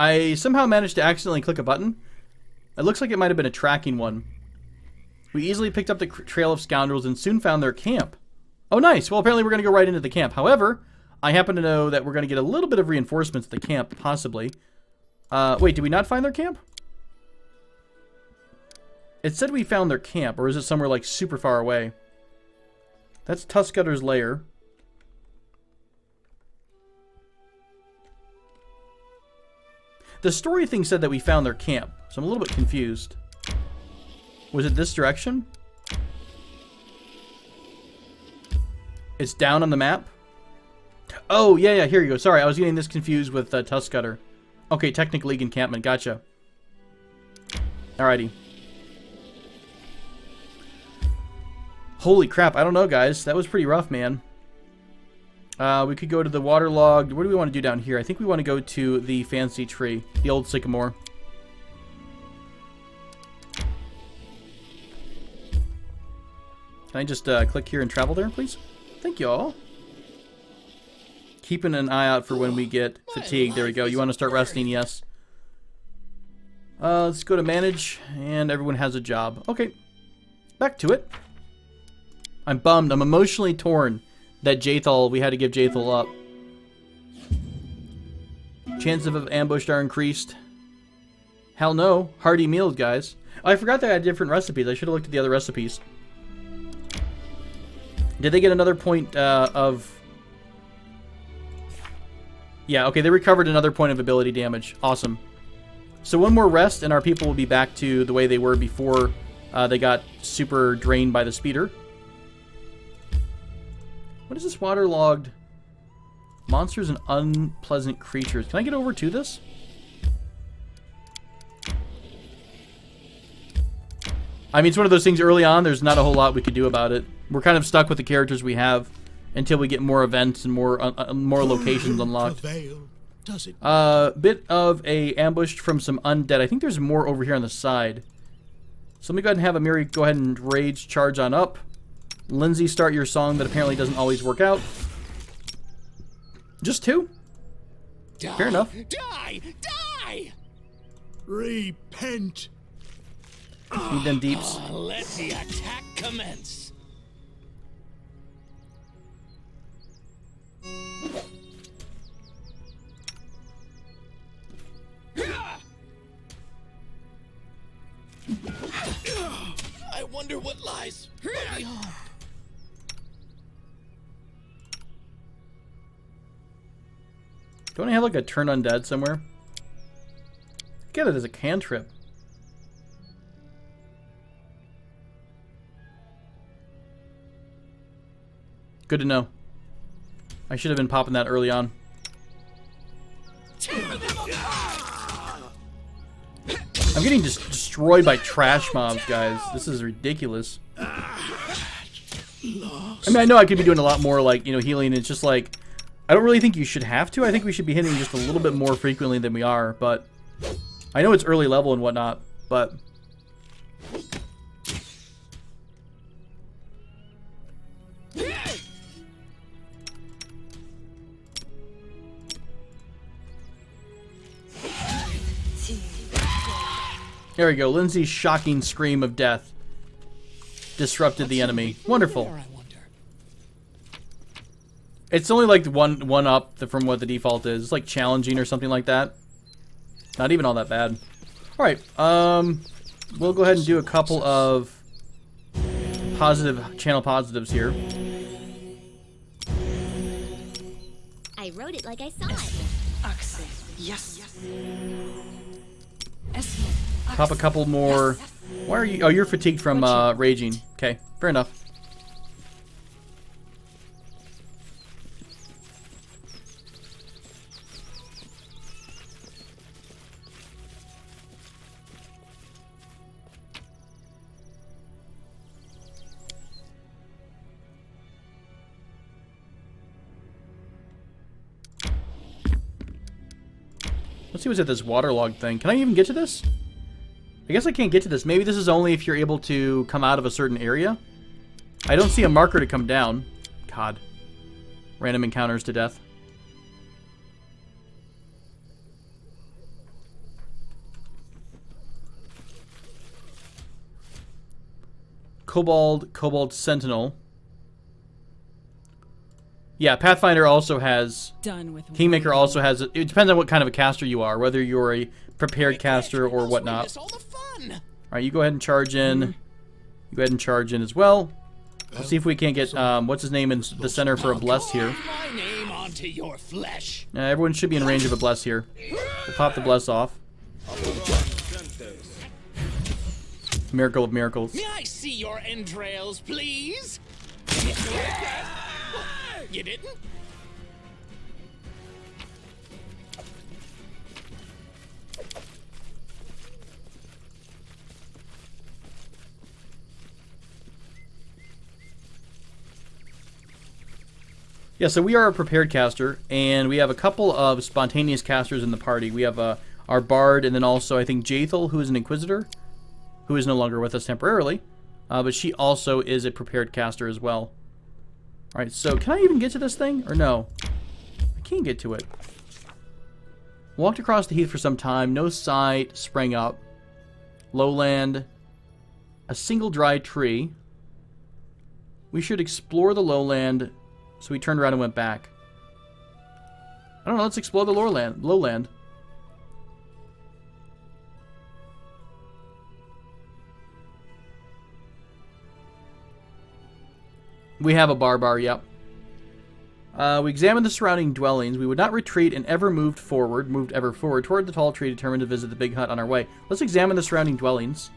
I somehow managed to accidentally click a button. It looks like it might have been a tracking one. We easily picked up the trail of scoundrels and soon found their camp. Oh, nice. Well, apparently we're going to go right into the camp. However, I happen to know that we're going to get a little bit of reinforcements at the camp, possibly. Wait, did we not find their camp? It said we found their camp, or is it somewhere, like, super far away? That's Tuskcutter's lair. The story thing said that we found their camp, so I'm a little bit confused. Was it this direction? It's down on the map? Oh, yeah, here you go. Sorry, I was getting this confused with Tuskcutter. Okay, Technic League encampment. Gotcha. Alrighty. Holy crap, I don't know, guys. That was pretty rough, man. We could go to the Waterlogged. What do we want to do down here? I think we want to go to the fancy tree. The old sycamore. Can I just click here and travel there, please? Thank you all. Keeping an eye out for when we get fatigued. There we go. You want to start resting? Yes. Let's go to manage, and everyone has a job. Okay. Back to it. I'm bummed. I'm emotionally torn that we had to give Jathal up. Chances of ambushed are increased. Hell no. Hearty meals, guys. Oh, I forgot that I had different recipes. I should have looked at the other recipes. Did they get another point of... Yeah, okay, they recovered another point of ability damage. Awesome. So one more rest, and our people will be back to the way they were before they got super drained by the speeder. What is this waterlogged? Monsters and unpleasant creatures. Can I get over to this? I mean, it's one of those things early on, there's not a whole lot we could do about it. We're kind of stuck with the characters we have until we get more events and more locations unlocked. Bit of a ambushed from some undead. I think there's more over here on the side. So let me go ahead and have Amiri go ahead and rage charge on up. Lindsay, start your song that apparently doesn't always work out. Just two? Die, fair enough. Die! Repent. Need them deeps. Let the attack commence. I wonder what lies beyond. Don't I have like a turn undead somewhere? Get it as a cantrip. Good to know. I should have been popping that early on. I'm getting just destroyed by trash mobs, guys. This is ridiculous. I mean, I know I could be doing a lot more, like, you know, healing. It's just like, I don't really think you should have to. I think we should be hitting just a little bit more frequently than we are, but I know it's early level and whatnot, but... There we go. Lindsay's shocking scream of death disrupted the enemy. Wonderful. It's only like one up from what the default is. It's like challenging or something like that. Not even all that bad. Alright, we'll go ahead and do a couple of channel positives here. I wrote it like I saw it. Yes. Pop a couple more. Why are you? Oh, you're fatigued from raging. Okay, fair enough. Let's see what's at this waterlogged thing. Can I even get to this? I guess I can't get to this. Maybe this is only if you're able to come out of a certain area. I don't see a marker to come down. God. Random encounters to death. Kobold Sentinel. Yeah, Pathfinder also has... Done with Kingmaker also has... It depends on what kind of a caster you are, whether you're a prepared caster or whatnot. Alright, you go ahead and charge in. You go ahead and charge in as well. Let's see if we can't get, what's his name in the center for a bless here. My name onto your flesh. Everyone should be in range of a bless here. We'll pop the bless off. Miracle of miracles. May I see your entrails, please? You didn't? Yeah, so we are a prepared caster, and we have a couple of spontaneous casters in the party. We have our Bard, and then also, I think, Jaethel, who is an Inquisitor, who is no longer with us temporarily. But she also is a prepared caster as well. Alright, so can I even get to this thing? Or no? I can't get to it. Walked across the heath for some time. No sight. Sprang up. Lowland. A single dry tree. We should explore the lowland. So we turned around and went back. I don't know, let's explore the lowland. We have a bar, yep. We examined the surrounding dwellings. We would not retreat and moved ever forward toward the tall tree, determined to visit the big hut on our way. Let's examine the surrounding dwellings.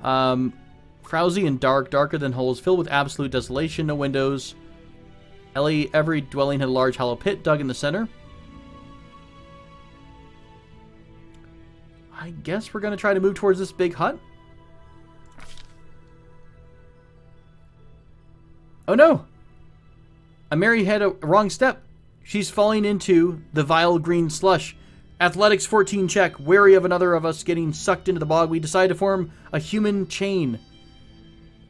Frowsy and dark, darker than holes, filled with absolute desolation, no windows. Every dwelling had a large hollow pit dug in the center. I guess we're going to try to move towards this big hut. Oh no! Mary had a wrong step. She's falling into the vile green slush. Athletics 14 check. Wary of another of us getting sucked into the bog, we decide to form a human chain.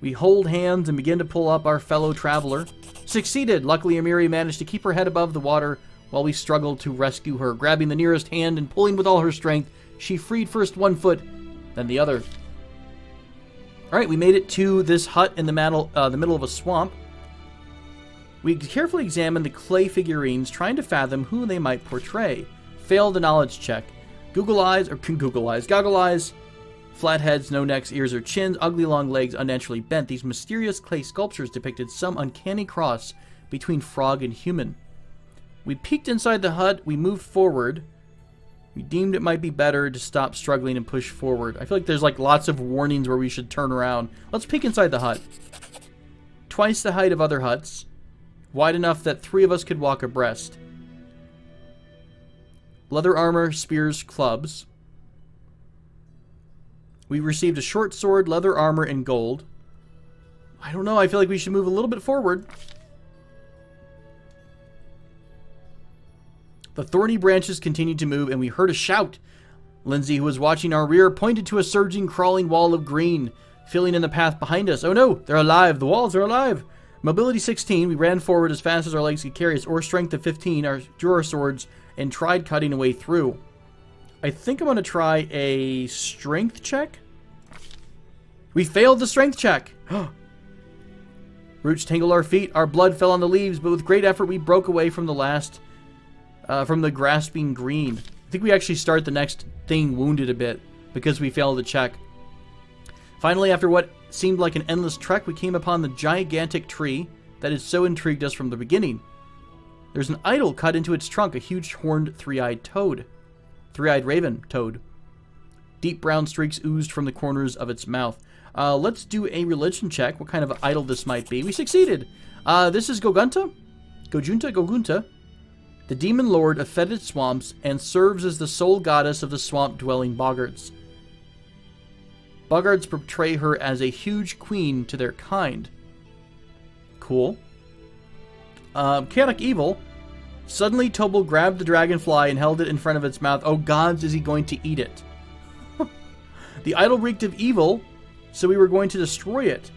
We hold hands and begin to pull up our fellow traveler. Succeeded! Luckily, Amiri managed to keep her head above the water while we struggled to rescue her. Grabbing the nearest hand and pulling with all her strength, she freed first one foot, then the other. Alright, we made it to this hut in the middle of a swamp. We carefully examined the clay figurines, trying to fathom who they might portray. Failed the knowledge check. Goggle eyes, flat heads, no necks, ears, or chins, ugly long legs, unnaturally bent. These mysterious clay sculptures depicted some uncanny cross between frog and human. We peeked inside the hut. We moved forward. We deemed it might be better to stop struggling and push forward. I feel like there's like lots of warnings where we should turn around. Let's peek inside the hut. Twice the height of other huts. Wide enough that 3 of us could walk abreast. Leather armor, spears, clubs. We received a short sword, leather armor, and gold. I don't know, I feel like we should move a little bit forward. The thorny branches continued to move, and we heard a shout. Lindsay, who was watching our rear, pointed to a surging, crawling wall of green, filling in the path behind us. Oh no, they're alive. The walls are alive. Mobility 16, we ran forward as fast as our legs could carry us, or strength of 15, drew our swords, and tried cutting a way through. I think I'm going to try a strength check. We failed the strength check. Roots tangled our feet. Our blood fell on the leaves, but with great effort we broke away from the grasping green. I think we actually start the next thing wounded a bit because we failed the check. Finally, after what seemed like an endless trek, we came upon the gigantic tree that had so intrigued us from the beginning. There's an idol cut into its trunk, a huge horned three-eyed raven toad. Deep brown streaks oozed from the corners of its mouth. Let's do a religion check, what kind of idol this might be. We succeeded. This is Gojunta, the demon lord of fetid swamps, and serves as the sole goddess of the swamp-dwelling boggards. Boggards portray her as a huge queen to their kind. Cool. Chaotic evil. Suddenly, Tobal grabbed the dragonfly and held it in front of its mouth. Oh gods, is he going to eat it? The idol reeked of evil, so we were going to destroy it.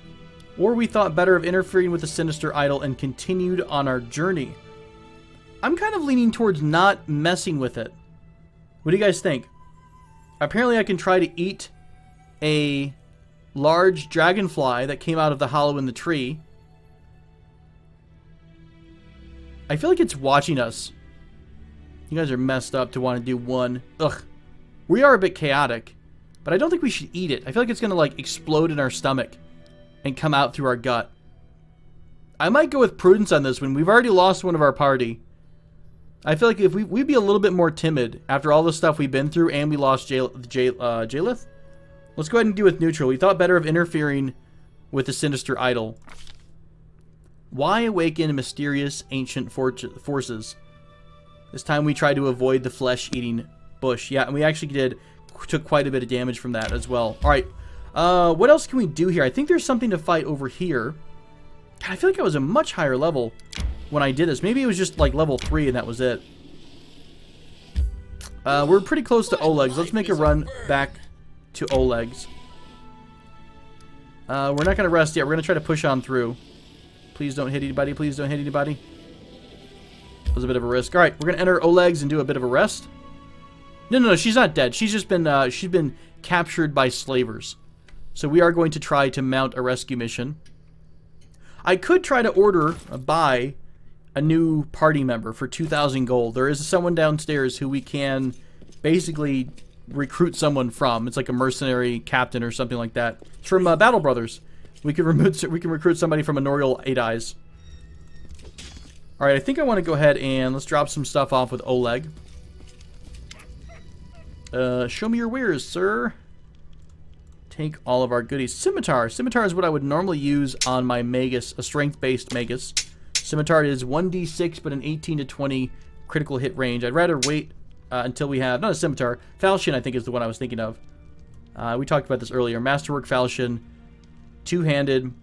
Or we thought better of interfering with the sinister idol and continued on our journey. I'm kind of leaning towards not messing with it. What do you guys think? Apparently I can try to eat a large dragonfly that came out of the hollow in the tree. I feel like it's watching us. You guys are messed up to want to do one. Ugh. We are a bit chaotic, but I don't think we should eat it. I feel like it's going to like explode in our stomach and come out through our gut. I might go with prudence on this one. We've already lost one of our party. I feel like if we'd be a little bit more timid after all the stuff we've been through and we lost Jalith. Let's go ahead and do with neutral. We thought better of interfering with the sinister idol. Why awaken mysterious ancient forces? This time we tried to avoid the flesh-eating bush. Yeah, and we actually took quite a bit of damage from that as well. Alright, what else can we do here? I think there's something to fight over here. God, I feel like I was a much higher level when I did this. Maybe it was just like level 3 and that was it. We're pretty close to Oleg's. Let's make a run back to Oleg's. We're not going to rest yet. We're going to try to push on through. Please don't hit anybody. Please don't hit anybody. That was a bit of a risk. Alright, we're going to enter Oleg's and do a bit of a rest. No, she's not dead. She's just been, she's been captured by slavers. So we are going to try to mount a rescue mission. I could try to buy a new party member for 2,000 gold. There is someone downstairs who we can basically recruit someone from. It's like a mercenary captain or something like that. It's from Battle Brothers. We can recruit somebody from Honorial 8 Eyes. Alright, I think I want to go ahead and let's drop some stuff off with Oleg. Show me your wares, sir. Take all of our goodies. Scimitar. Scimitar is what I would normally use on my Magus, a strength-based Magus. Scimitar is 1d6, but an 18 to 20 critical hit range. I'd rather wait until we have, not a Scimitar, Falchion I think is the one I was thinking of. We talked about this earlier. Masterwork Falchion, two-handed.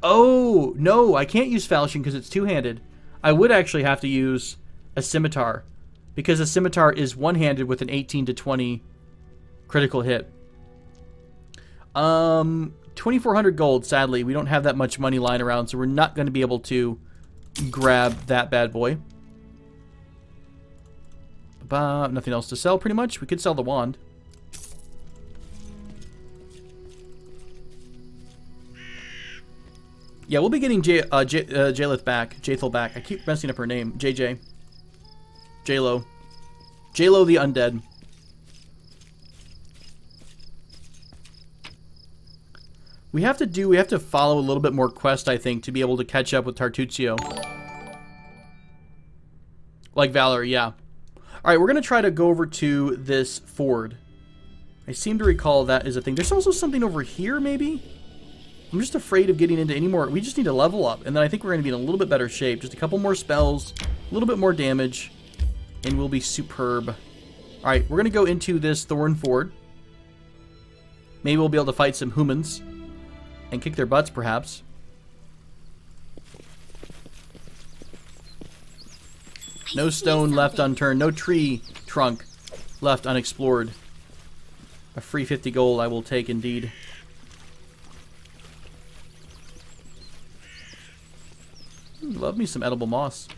Oh, no, I can't use Falchion because it's two-handed. I would actually have to use a Scimitar, because a Scimitar is one-handed with an 18 to 20 critical hit. 2,400 gold, sadly. We don't have that much money lying around, so we're not going to be able to grab that bad boy. Nothing else to sell, pretty much. We could sell the wand. Yeah, we'll be getting Jalith back. Jathel back. I keep messing up her name. JJ. J-Lo. J-Lo the Undead. We have to follow a little bit more quest, I think, to be able to catch up with Tartuzio. Like Valerie, yeah. Alright, we're going to try to go over to this ford. I seem to recall that is a thing. There's also something over here, maybe? I'm just afraid of getting into any more. We just need to level up, and then I think we're going to be in a little bit better shape. Just a couple more spells, a little bit more damage, and we'll be superb. Alright, we're going to go into this Thorn Ford. Maybe we'll be able to fight some humans. And kick their butts, perhaps. No stone left unturned. No tree trunk left unexplored. A free 50 gold I will take, indeed. Love me some edible moss.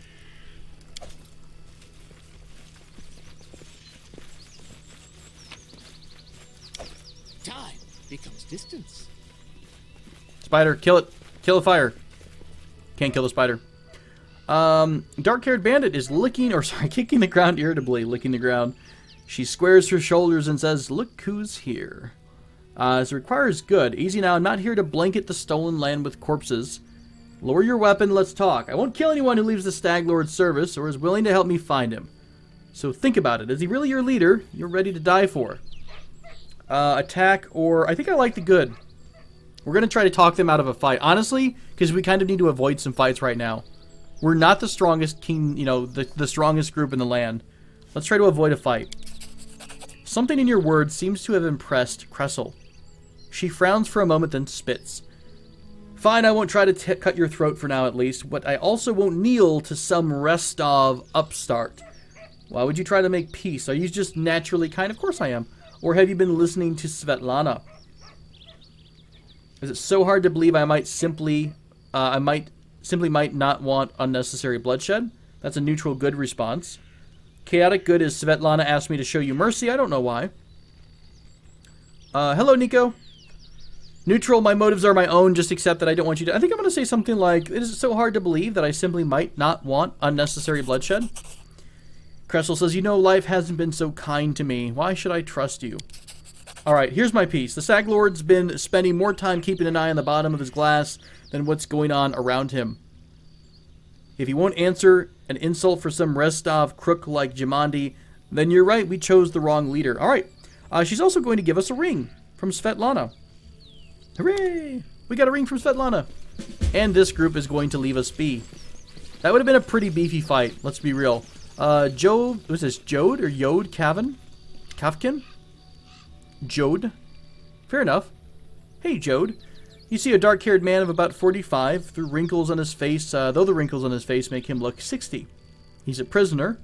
Time becomes distance. Spider, kill it. Kill the fire. Can't kill the spider. Dark-haired bandit is kicking the ground irritably, licking the ground. She squares her shoulders and says, "Look who's here." This requires good. Easy now. I'm not here to blanket the stolen land with corpses. Lower your weapon. Let's talk. I won't kill anyone who leaves the Stag Lord's service or is willing to help me find him. So think about it. Is he really your leader? You're ready to die for. Attack or... I think I like the good. We're going to try to talk them out of a fight. Honestly, because we kind of need to avoid some fights right now. We're not the strongest king, the strongest group in the land. Let's try to avoid a fight. Something in your words seems to have impressed Cressel. She frowns for a moment, then spits. Fine, I won't try to cut your throat for now at least, but I also won't kneel to some Restov upstart. Why would you try to make peace? Are you just naturally kind? Of course I am. Or have you been listening to Svetlana? Is it so hard to believe I simply might not want unnecessary bloodshed? That's a neutral good response. Chaotic good is Svetlana asked me to show you mercy. I don't know why. Hello, Nico. Neutral, my motives are my own. Just accept that I don't want you to... I think I'm going to say something like, it is so hard to believe that I simply might not want unnecessary bloodshed. Cressel says, you know, life hasn't been so kind to me. Why should I trust you? Alright, here's my piece. The Sag Lord's been spending more time keeping an eye on the bottom of his glass than what's going on around him. If he won't answer an insult for some Restov crook like Jemandi, then you're right, we chose the wrong leader. Alright, she's also going to give us a ring from Svetlana. Hooray! We got a ring from Svetlana. And this group is going to leave us be. That would have been a pretty beefy fight, let's be real. Joe, was this Jode or Yode Kavin? Kafkin? Jode. Fair enough. Hey, Jode. You see a dark-haired man of about 45, through wrinkles on his face, though the wrinkles on his face make him look 60. He's a prisoner.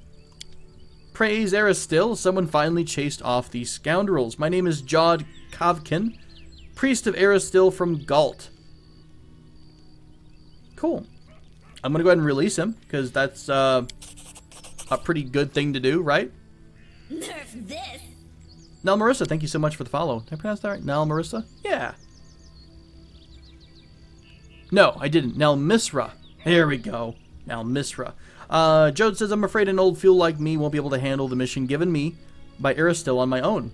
Praise Aristil, someone finally chased off these scoundrels. My name is Jod Kavkin, priest of Aristil from Galt. Cool. I'm going to go ahead and release him, because that's a pretty good thing to do, right? Nerf this. Nell Marissa, thank you so much for the follow. Did I pronounce that right? Nell Marissa? Yeah. No, I didn't. Nell Misra. There we go. Nell Misra. Jode says, I'm afraid an old fool like me won't be able to handle the mission given me by Aristil on my own.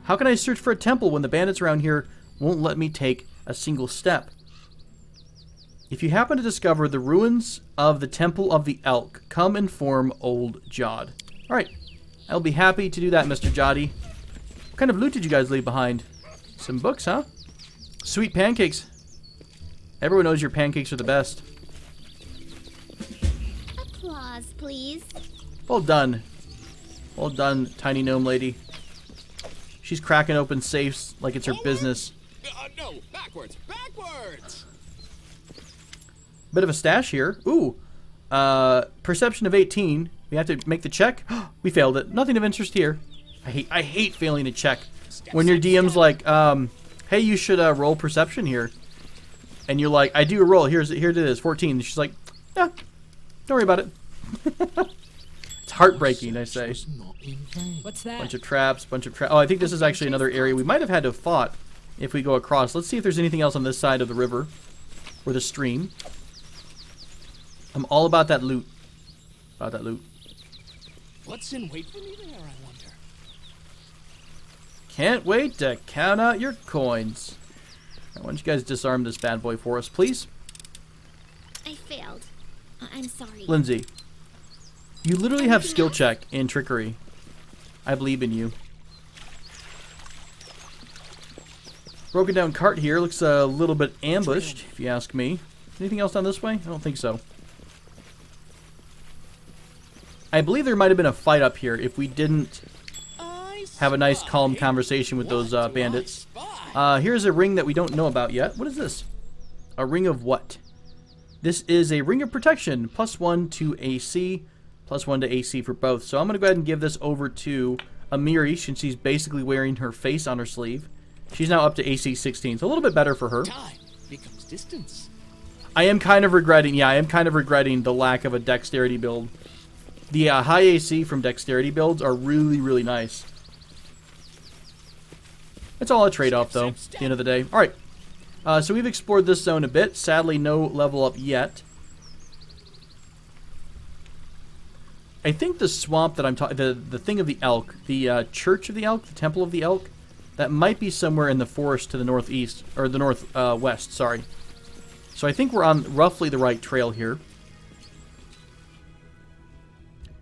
How can I search for a temple when the bandits around here won't let me take a single step? If you happen to discover the ruins of the Temple of the Elk, come inform old Jod. Alright. I'll be happy to do that, Mr. Joddy. What kind of loot did you guys leave behind? Some books, huh? Sweet pancakes. Everyone knows your pancakes are the best. Applause, please. Well done. Well done, tiny gnome lady. She's cracking open safes like it's her business. No, backwards, backwards. Bit of a stash here. Ooh. Perception of 18. We have to make the check. We failed it. Nothing of interest here. I hate failing a check. When your DM's like, hey, you should roll perception here. And you're like, I do a roll. Here it is, 14. And she's like, yeah, don't worry about it. It's heartbreaking, I say. What's that? Bunch of traps. Oh, I think this is actually another area we might have had to have fought if we go across. Let's see if there's anything else on this side of the river or the stream. I'm all about that loot. What's in wait for me there, I wonder? Can't wait to count out your coins. Right, why don't you guys disarm this bad boy for us, please? I failed. I'm sorry. Lindsay, you literally have skill check in trickery. I believe in you. Broken down cart here. Looks a little bit ambushed, if you ask me. Anything else down this way? I don't think so. I believe there might have been a fight up here if we didn't have a nice calm conversation with those bandits. Here's a ring that we don't know about yet. What is this? A ring of what? This is a ring of protection. +1 to AC. +1 to AC for both. So I'm going to go ahead and give this over to Amiri since she's basically wearing her face on her sleeve. She's now up to AC 16. So a little bit better for her. Time becomes distance. I am kind of regretting the lack of a dexterity build. The high AC from dexterity builds are really, really nice. It's all a trade-off, though, at the end of the day. Alright, so we've explored this zone a bit. Sadly, no level up yet. I think the swamp that I'm talking... The thing of the elk, the church of the elk, the temple of the elk, that might be somewhere in the forest to the northeast, or the northwest, sorry. So I think we're on roughly the right trail here.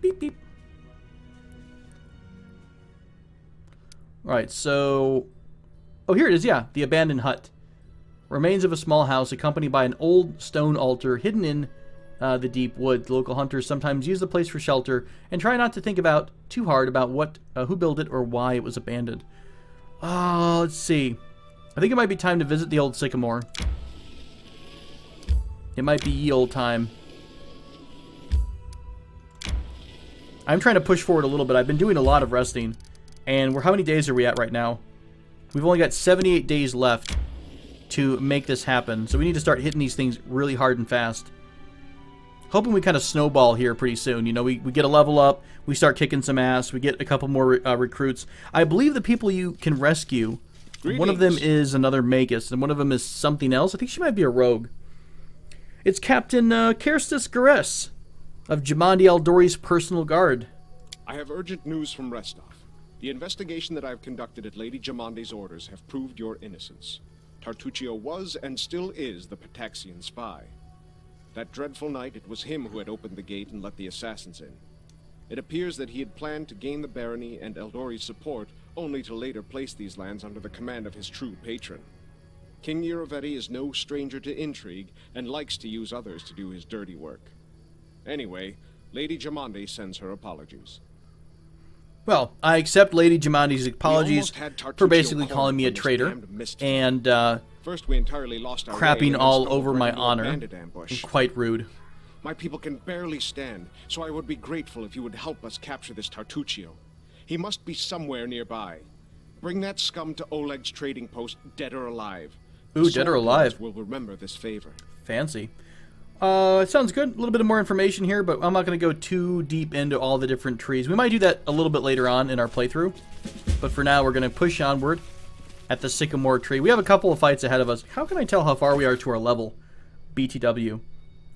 Beep, beep. Alright, so... Oh, here it is, yeah. The abandoned hut. Remains of a small house accompanied by an old stone altar hidden in the deep woods. Local hunters sometimes use the place for shelter and try not to think about too hard about who built it or why it was abandoned. Let's see. I think it might be time to visit the old sycamore. It might be ye old time. I'm trying to push forward a little bit. I've been doing a lot of resting. And how many days are we at right now? We've only got 78 days left to make this happen. So we need to start hitting these things really hard and fast. Hoping we kind of snowball here pretty soon. You know, we get a level up. We start kicking some ass. We get a couple more recruits. I believe the people you can rescue One of them is another Magus, and one of them is something else. I think she might be a rogue. It's Captain Kerstis Gares of Jamandi Aldori's personal guard. I have urgent news from Restov. The investigation that I have conducted at Lady Jamandi's orders have proved your innocence. Tartuccio was and still is the Pataxian spy. That dreadful night, it was him who had opened the gate and let the assassins in. It appears that he had planned to gain the barony and Eldori's support, only to later place these lands under the command of his true patron. King Yuravetti is no stranger to intrigue, and likes to use others to do his dirty work. Anyway, Lady Jamandi sends her apologies. Well, I accept Lady Jamandi's apologies for basically calling me a traitor and First, we entirely lost our crapping all over my honor. Quite rude. My people can barely stand, so I would be grateful if you would help us capture this Tartuccio. He must be somewhere nearby. Bring that scum to Oleg's trading post, dead or alive. Ooh, dead or alive. Will remember this favor. Fancy. It sounds good. A little bit of more information here, but I'm not going to go too deep into all the different trees. We might do that a little bit later on in our playthrough. But for now, we're going to push onward at the sycamore tree. We have a couple of fights ahead of us. How can I tell how far we are to our level? BTW.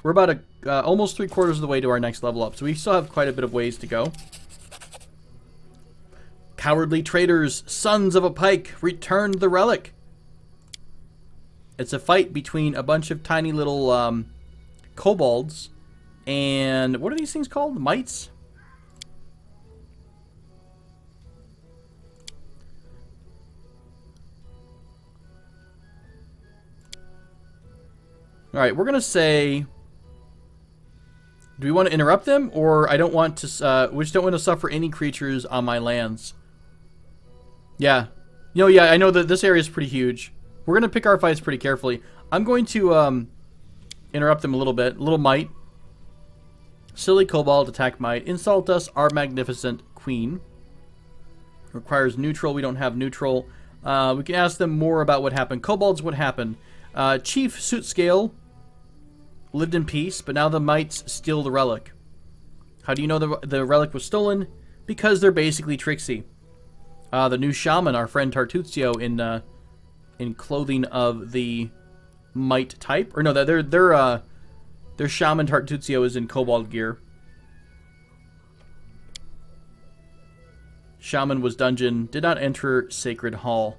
We're about almost 3/4 of the way to our next level up, so we still have quite a bit of ways to go. Cowardly traitors, sons of a pike, returned the relic. It's a fight between a bunch of tiny little Cobolds and what are these things called? Mites? Alright, we're going to say... Do we want to interrupt them, or I don't want to... we just don't want to suffer any creatures on my lands. Yeah. Yeah, I know that this area is pretty huge. We're going to pick our fights pretty carefully. I'm going to interrupt them a little bit. A little mite. Silly Kobold, attack might. Insult us, our magnificent queen. Requires neutral. We don't have neutral. We can ask them more about what happened. Kobolds, what happened? Chief Suitscale lived in peace, but now the mites steal the relic. How do you know the relic was stolen? Because they're basically tricksy. The new shaman, our friend Tartuccio, in clothing of the mite type, or no, their shaman Tartuccio is in kobold gear. Shaman was dungeon, did not enter sacred hall.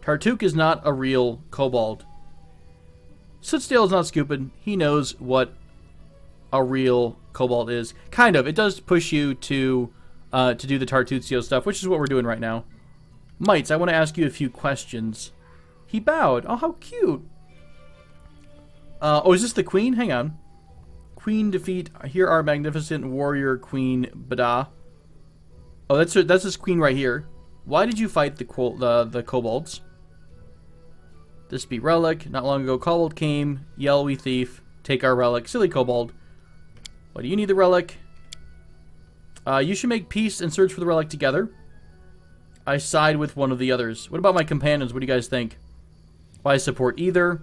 Tartuk is not a real kobold. Sootsdale is not stupid. He knows what a real kobold is. Kind of. It does push you to do the Tartuccio stuff, which is what we're doing right now. Mites, I want to ask you a few questions. He bowed. Oh, how cute. Oh, is this the queen? Hang on. Queen defeat. Here our magnificent warrior queen Bada. Oh, that's his queen right here. Why did you fight the kobolds? This be relic. Not long ago, kobold came. Yell, we thief. Take our relic. Silly kobold. Why do you need the relic? You should make peace and search for the relic together. I side with one of the others. What about my companions? What do you guys think? Why support either?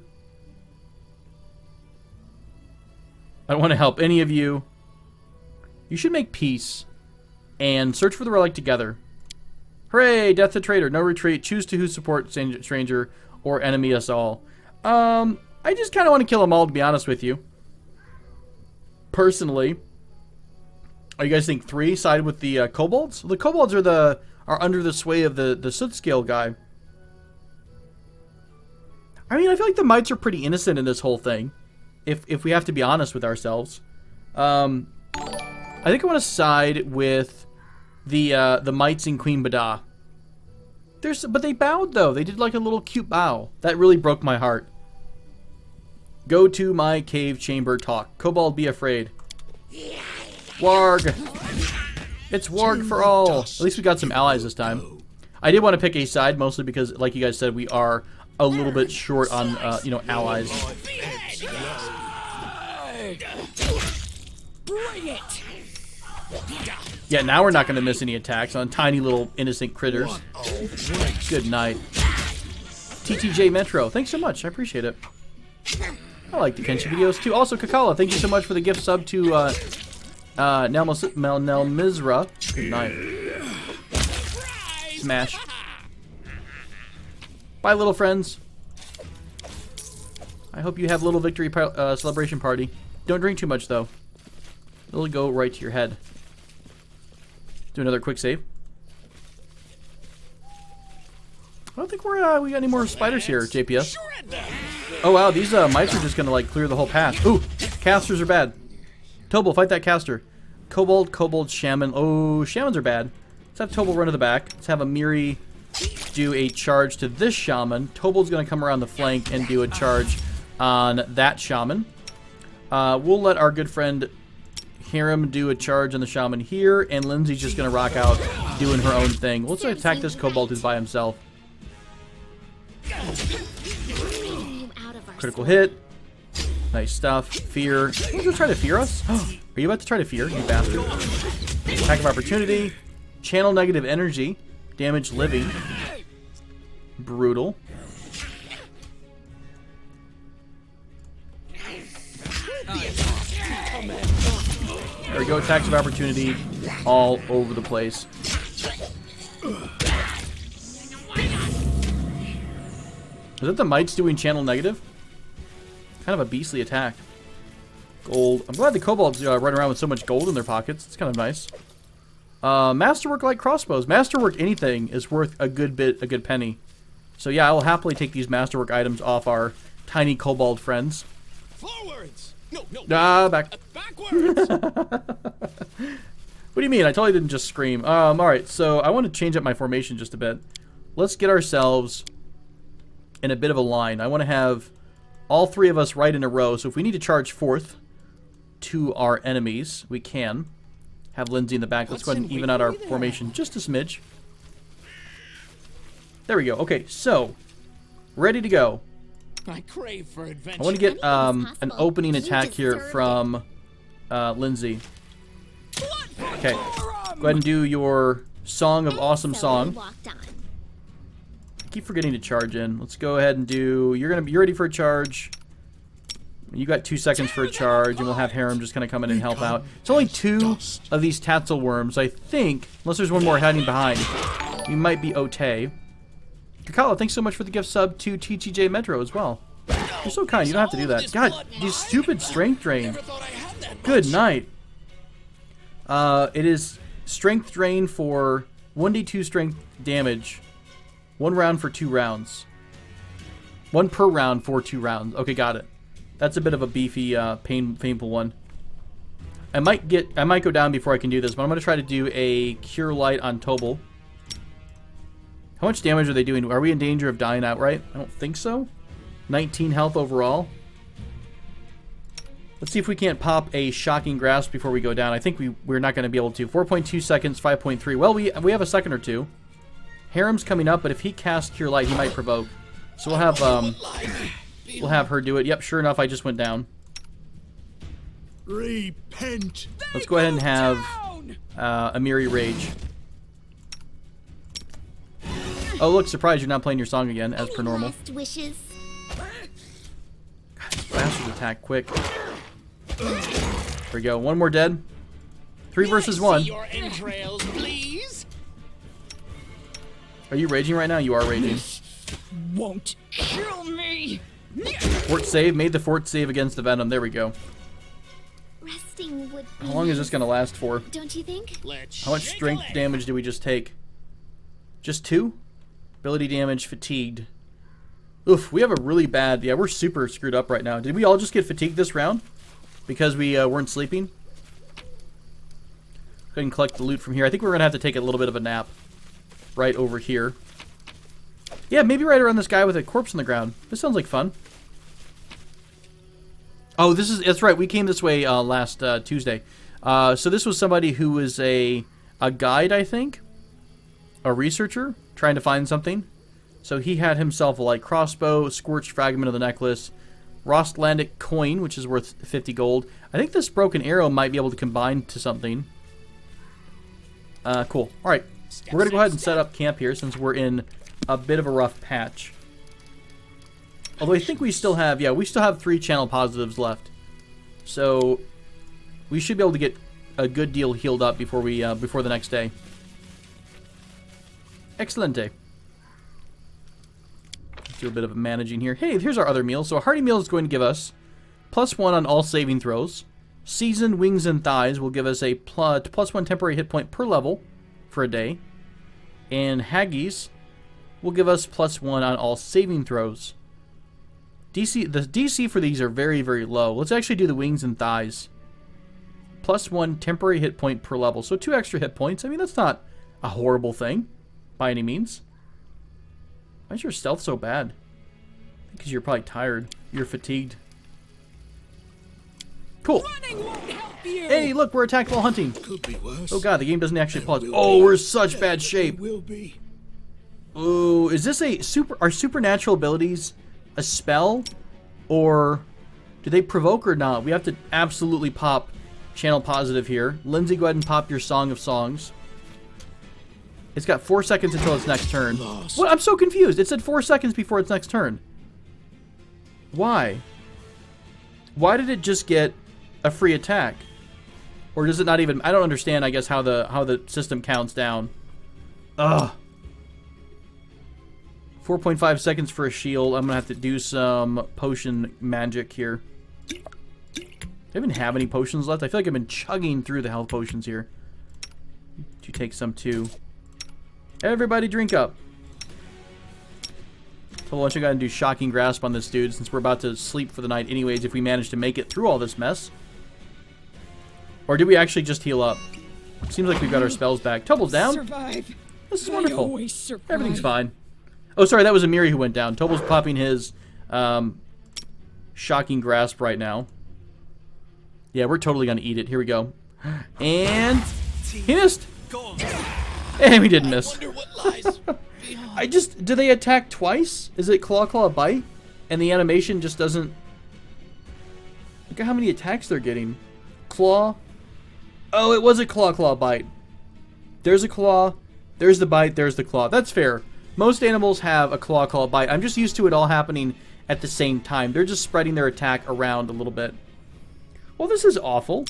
I don't want to help any of you. You should make peace and search for the relic together. Hooray! Death to traitor. No retreat. Choose to who support stranger or enemy us all. I just kind of want to kill them all, to be honest with you. Personally. Oh, you guys think 3 side with the kobolds? The kobolds are under the sway of the Sootscale guy. I mean, I feel like the mites are pretty innocent in this whole thing. If we have to be honest with ourselves. I think I want to side with the mites and Queen Bada. But they bowed, though. They did like a little cute bow. That really broke my heart. Go to my cave chamber talk. Kobold, be afraid. Warg. It's Warg for all. At least we got some allies this time. I did want to pick a side, mostly because, like you guys said, we are a little bit short on, allies. Bring it! Yeah, now we're not going to miss any attacks on tiny little innocent critters. Good night. TTJ Metro, thanks so much. I appreciate it. I like the Kenshin videos too. Also, Kakala, thank you so much for the gift sub to Nelmizra. Good night. Smash. Bye, little friends. I hope you have a little victory celebration party. Don't drink too much, though. It'll go right to your head. Do another quick save. I don't think we got any more spiders here, JPS. Oh wow, these mites are just gonna like clear the whole path. Ooh, casters are bad. Tobal, fight that caster. Kobold, shaman. Oh, shamans are bad. Let's have Tobal run to the back. Let's have Amiri do a charge to this shaman. Tobal's gonna come around the flank and do a charge on that shaman. We'll let our good friend Harem do a charge on the shaman here, and Lindsay's just gonna rock out doing her own thing. Let's attack this Kobold who's by himself. Critical hit. Nice stuff. Fear. Are you trying to fear us? Are you about to try to fear, you bastard? Attack of opportunity. Channel negative energy. Damage living. Brutal. There we go. Attacks of opportunity all over the place. Is that the mites doing channel negative? Kind of a beastly attack. Gold. I'm glad the kobolds run around with so much gold in their pockets. It's kind of nice. Masterwork like crossbows. Masterwork anything is worth a good penny. So yeah, I will happily take these masterwork items off our tiny kobold friends. Forwards. No. Back. Backwards. What do you mean? I totally didn't just scream. Alright, so I want to change up my formation just a bit. Let's get ourselves in a bit of a line. I want to have all three of us right in a row. So if we need to charge forth to our enemies, we can. Have Lindsay in the back. Let's go ahead and even out our formation just a smidge. There we go. Okay, so ready to go. I crave for adventure. I want to get an opening attack here from Lindsay. Okay, go ahead and do your Song of Awesome Song. I keep forgetting to charge in. Let's go ahead and do. You're ready for a charge. You got 2 seconds for a charge, and we'll have Harem just kind of come in and help out. It's only 2 of these Tatzel worms, I think. Unless there's one more hiding behind, we might be okay. Kakala, thanks so much for the gift sub to TTJ Metro as well. You're so kind. You don't have to do that. God, you stupid strength drain. Good night. It is strength drain for 1d2 strength damage. 1 round for 2 rounds. 1 per round for 2 rounds. Okay, got it. That's a bit of a beefy, painful one. I might go down before I can do this, but I'm going to try to do a Cure Light on Tobal. How much damage are they doing? Are we in danger of dying outright? I don't think so. 19 health overall. Let's see if we can't pop a Shocking Grasp before we go down. I think we're not going to be able to. 4.2 seconds, 5.3. Well, we have a second or two. Harem's coming up, but if he casts Cure Light, he might provoke. So we'll have her do it. Yep, sure enough, I just went down. Repent. Let's go ahead and have Amiri Rage. Oh, look, surprise, you're not playing your song again, as per normal. Last wishes? God, this bastard attack quick. There we go. 1 more dead. 3 versus 1. Your entrails, please. Are you raging right now? You are raging. Won't kill me. Fort save. Made the fort save against the venom. There we go. Resting would be How long is this going to last for? Don't you think? How much strength damage did we just take? Just 2? Ability damage, fatigued. Oof, we have a really bad... Yeah, we're super screwed up right now. Did we all just get fatigued this round? Because we weren't sleeping? Go ahead and collect the loot from here. I think we're going to have to take a little bit of a nap. Right over here. Yeah, maybe right around this guy with a corpse on the ground. This sounds like fun. Oh, that's right. We came this way last Tuesday. So this was somebody who was a guide, I think. A researcher trying to find something. So he had himself a light crossbow, scorched fragment of the necklace, Rostlandic coin, which is worth 50 gold. I think this broken arrow might be able to combine to something. Cool. All right. We're going to go ahead and set up camp here since we're in a bit of a rough patch. Although I think we still have, we still have 3 channel positives left. So we should be able to get a good deal healed up before we before the next day. Excelente. Let's do a bit of managing here. Hey, here's our other meal. So a hearty meal is going to give us +1 on all saving throws. Seasoned wings and thighs will give us a +1 temporary hit point per level for a day. And haggis will give us +1 on all saving throws. The DC for these are very, very low. Let's actually do the wings and thighs. +1 temporary hit point per level. So 2 extra hit points. I mean, that's not a horrible thing by any means. Why is your stealth so bad? Because you're probably tired. You're fatigued. Cool. Hey, look, we're attacked while hunting. Could be worse. Oh god, the game doesn't actually pause. Oh, we're such bad shape. Will be. Ooh, is this are supernatural abilities a spell? Or do they provoke or not? We have to absolutely pop channel positive here. Lindsay, go ahead and pop your Song of Songs. It's got 4 seconds until its next turn. What? I'm so confused. It said 4 seconds before its next turn. Why? Why did it just get a free attack? Or does it not even... I don't understand, I guess, how the system counts down. Ugh. 4.5 seconds for a shield. I'm going to have to do some potion magic here. Do I even have any potions left? I feel like I've been chugging through the health potions here. You take some too. Everybody drink up. So why don't you go ahead and do Shocking Grasp on this dude, since we're about to sleep for the night anyways, if we manage to make it through all this mess. Or did we actually just heal up? Seems like we've got our spells back. Tobal's down. Survive. This is wonderful. Always survive. Everything's fine. Oh, sorry, that was Amiri who went down. Tobal's popping his Shocking Grasp right now. Yeah, we're totally going to eat it. Here we go. And he missed. And we didn't miss. Wonder what lies beyond. Do they attack twice? Is it claw, claw, bite? And the animation just doesn't... Look at how many attacks they're getting. Claw. Oh, it was a claw, claw, bite. There's a claw. There's the bite. There's the claw. That's fair. Most animals have a claw, claw, bite. I'm just used to it all happening at the same time. They're just spreading their attack around a little bit. Well, this is awful.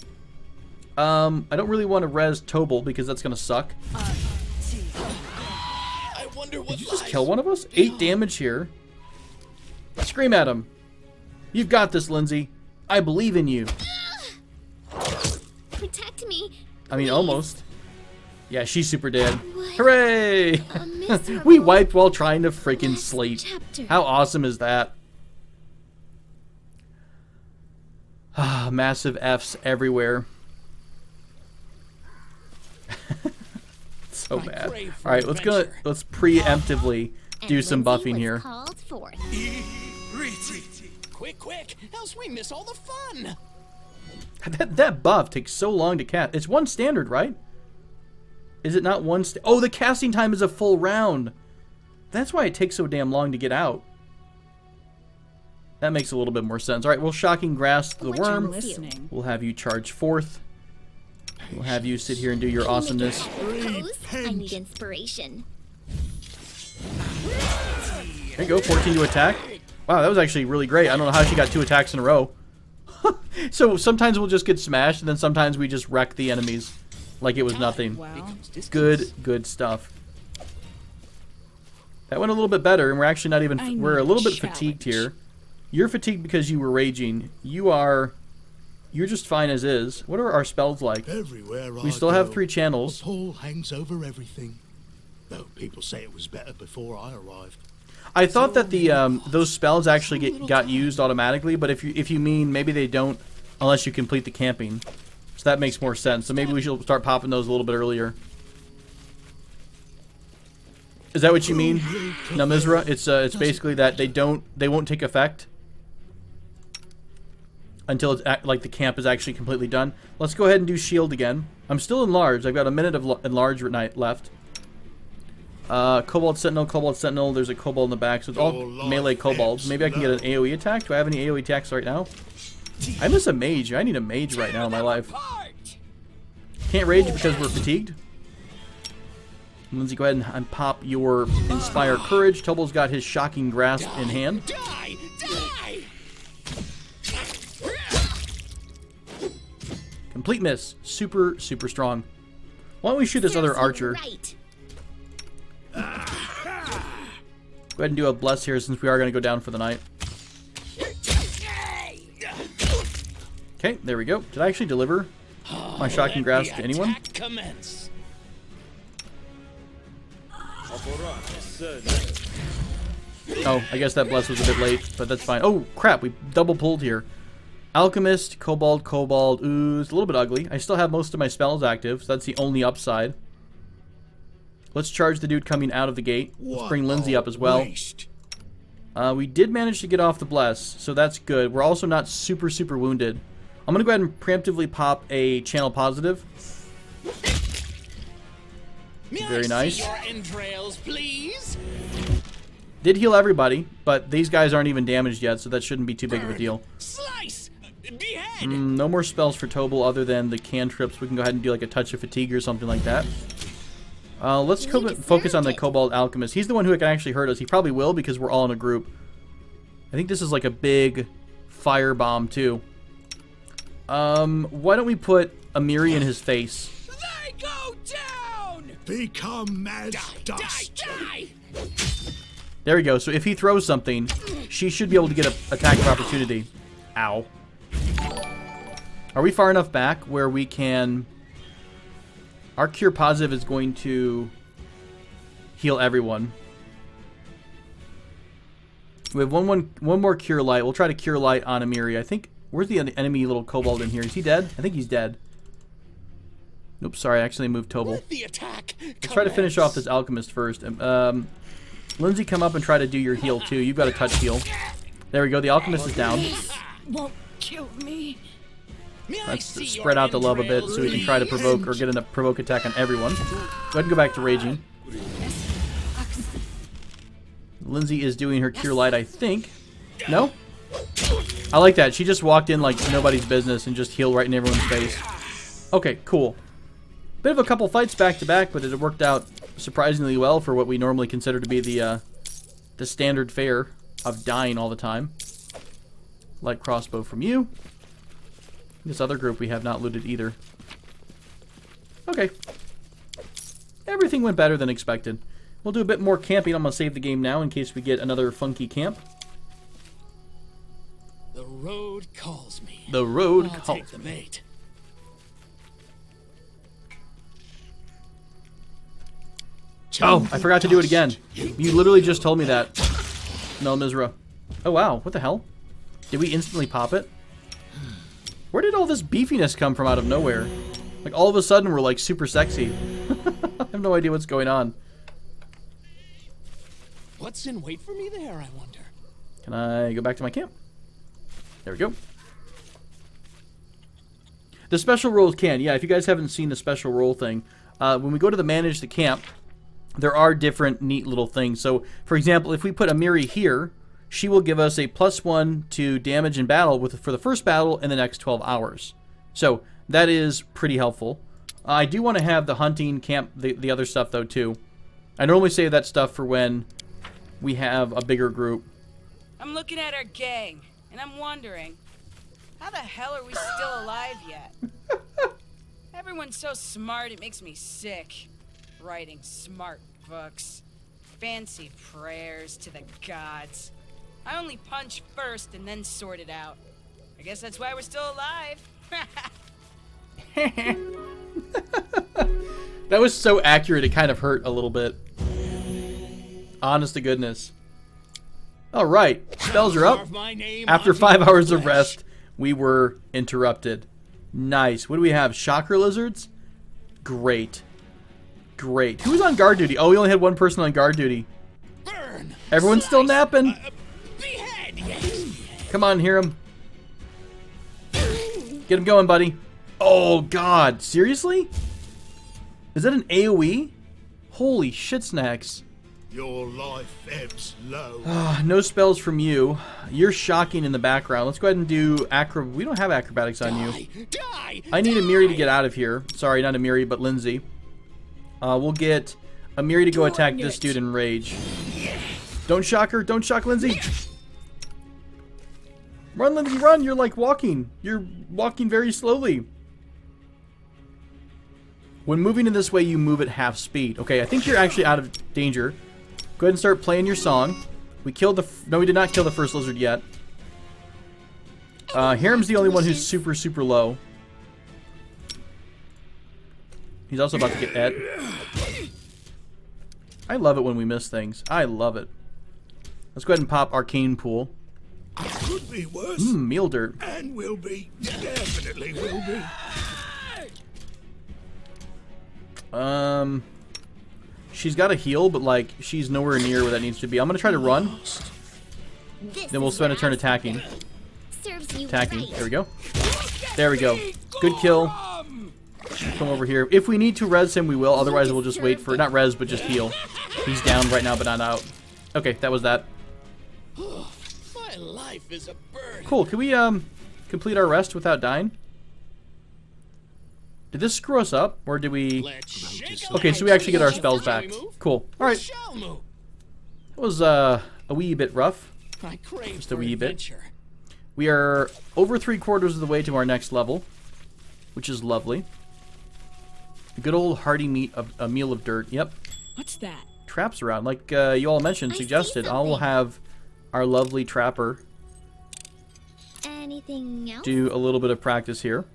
I don't really want to res Tobal because that's going to suck. I wonder what Did you just lies kill one of us? 8 damage here. Scream at him. You've got this, Lindsay. I believe in you. Protect me. I mean, almost. Yeah, she's super dead. What? Hooray! A miserable We wiped while trying to freaking last sleep. chapter. How awesome is that? Ah, massive Fs everywhere. So I bad. crave for All right, let's adventure. preemptively do And some Lindsay buffing was here. called forth. Quick, else we miss all the fun. That buff takes so long to cast. It's one standard, right? Is it not one? Oh, the casting time is a full round. That's why it takes so damn long to get out. That makes a little bit more sense. All right, we'll Shocking Grasp the What worm. you Listening. We'll have you charge forth. We'll have you sit here and do your awesomeness. Pose? I need inspiration. There you go, 14 to attack. Wow, that was actually really great. I don't know how she got 2 attacks in a row. So sometimes we'll just get smashed, and then sometimes we just wreck the enemies like it was nothing. Wow. Good stuff. That went a little bit better, and we're actually not even... We're a little bit fatigued here. You're fatigued because you were raging. You're just fine as is. What are our spells like? Everywhere We still have 3 channels. A pall hangs over everything. Though people say it was better before I arrived. I thought that the those spells actually got used automatically, but if you mean maybe they don't unless you complete the camping, so that makes more sense. So maybe we should start popping those a little bit earlier. Is that what you mean, Namizra? It's basically that they won't take effect until it's like the camp is actually completely done. Let's go ahead and do shield again. I'm still enlarged. I've got a minute of enlarged left. Cobalt Sentinel, there's a Kobold in the back, so it's all melee Kobolds. Maybe I can get an AoE attack. Do I have any AoE attacks right now? I miss a mage. I need a mage right now in my life. Can't rage because we're fatigued. Lindsay, go ahead and pop your Inspire Courage. Tobal's got his Shocking Grasp in hand. Die! Complete miss. Super strong. Why don't we shoot this other Serves you archer? Right. Go ahead and do a bless here since we are going to go down for the night. Okay, there we go. Did I actually deliver my shocking grasp to anyone? Commence. Oh, I guess that bless was a bit late, but that's fine. Oh, crap, we double pulled here. Alchemist, Kobold, ooh, it's a little bit ugly. I still have most of my spells active, so that's the only upside. Let's charge the dude coming out of the gate. Let's bring Lindsay up as well. We did manage to get off the bless, so that's good. We're also not super, super wounded. I'm going to go ahead and preemptively pop a channel positive. Very nice. Your entrails, please. Did heal everybody, but these guys aren't even damaged yet, so that shouldn't be too big of a deal. Slice. Behead. No more spells for Tobal other than the cantrips. We can go ahead and do like a touch of fatigue or something like that. Let's focus on the Cobalt Alchemist. He's the one who can actually hurt us. He probably will because we're all in a group. I think this is like a big fire bomb too. Why don't we put Amiri in his face? They go down. Become mad dust. Die. There we go. So if he throws something, she should be able to get an attack of opportunity. Ow. Are we far enough back where we can... Our Cure Positive is going to heal everyone. We have one more Cure Light. We'll try to Cure Light on Amiri. I think... Where's the enemy little kobold in here? Is he dead? I think he's dead. Nope, sorry. I actually moved Tobal. The attack. Let's try to finish off this Alchemist first. Lindsay, come up and try to do your heal too. You've got a touch heal. There we go. The Alchemist is down. Won't kill me. Let's spread out the love a bit so we can try to provoke or get a provoke attack on everyone. Go ahead and go back to raging. Lindsay is doing her Cure Light, I think. No? I like that. She just walked in like nobody's business and just healed right in everyone's face. Okay, cool. Bit of a couple fights back to back, but it worked out surprisingly well for what we normally consider to be the standard fare of dying all the time. Light crossbow from you. This other group we have not looted either. Okay. Everything went better than expected. We'll do a bit more camping. I'm going to save the game now in case we get another funky camp. The road calls me. The road I'll calls take the me. bait. Oh, I forgot to do it again. You literally just told me that. No, Mizra. Oh, wow. What the hell? Did we instantly pop it? Where did all this beefiness come from out of nowhere? Like, all of a sudden, we're, like, super sexy. I have no idea what's going on. What's in wait for me there, I wonder? Can I go back to my camp? There we go. The special roles can. Yeah, if you guys haven't seen the special role thing, when we go to the manage the camp, there are different neat little things. So, for example, if we put Amiri here, she will give us a +1 to damage in battle for the first battle in the next 12 hours. So, that is pretty helpful. I do want to have the hunting camp, the other stuff, though, too. I normally save that stuff for when we have a bigger group. I'm looking at our gang, and I'm wondering, how the hell are we still alive yet? Everyone's so smart, it makes me sick. Writing smart books, fancy prayers to the gods. I only punch first and then sort it out. I guess that's why we're still alive. That was so accurate, it kind of hurt a little bit. Honest to goodness. Alright, spells are up. After 5 hours of rest, we were interrupted. Nice. What do we have? Chakra lizards? Great. Great. Who's on guard duty? Oh, we only had one person on guard duty. Burn. Everyone's still napping. Behead. Yes. Come on, hear him. Get him going, buddy. Oh, God. Seriously? Is that an AoE? Holy shit snacks. Your life ebbs low. No spells from you. You're shocking in the background. Let's go ahead and do We don't have acrobatics on you. Die. I need Amiri to get out of here. Sorry, not Amiri, but Lindsay. We'll get Amiri to go attack this dude in rage. Don't shock her. Don't shock Lindsay. Run, Lindsay, run. You're like walking. You're walking very slowly. When moving in this way, you move at half speed. Okay, I think you're actually out of danger. Go ahead and start playing your song. We killed the... No, we did not kill the first lizard yet. Hiram's the only one who's super, super low. He's also about to get et. I love it when we miss things. I love it. Let's go ahead and pop Arcane Pool. Could be worse. Meal dirt. And will be. Definitely will be. She's got a heal, but like she's nowhere near where that needs to be. I'm gonna try to run. Then we'll spend a turn attacking. Attacking. There we go. There we go. Good kill. Come over here. If we need to res him, we will. Otherwise, we'll just wait for... Not res, but just heal. He's down right now, but not out. Okay, that was that. My life is a burden. Cool. Can we complete our rest without dying? Did this screw us up, or did we... Okay, so we actually get our spells back. Cool. All right. That was a wee bit rough. Just a wee bit. We are over 3/4 of the way to our next level, which is lovely. A good old hearty meat of a meal of dirt. Yep. What's that? Traps around, like you all mentioned, suggested. I will have our lovely trapper Anything else? do a little bit of practice here.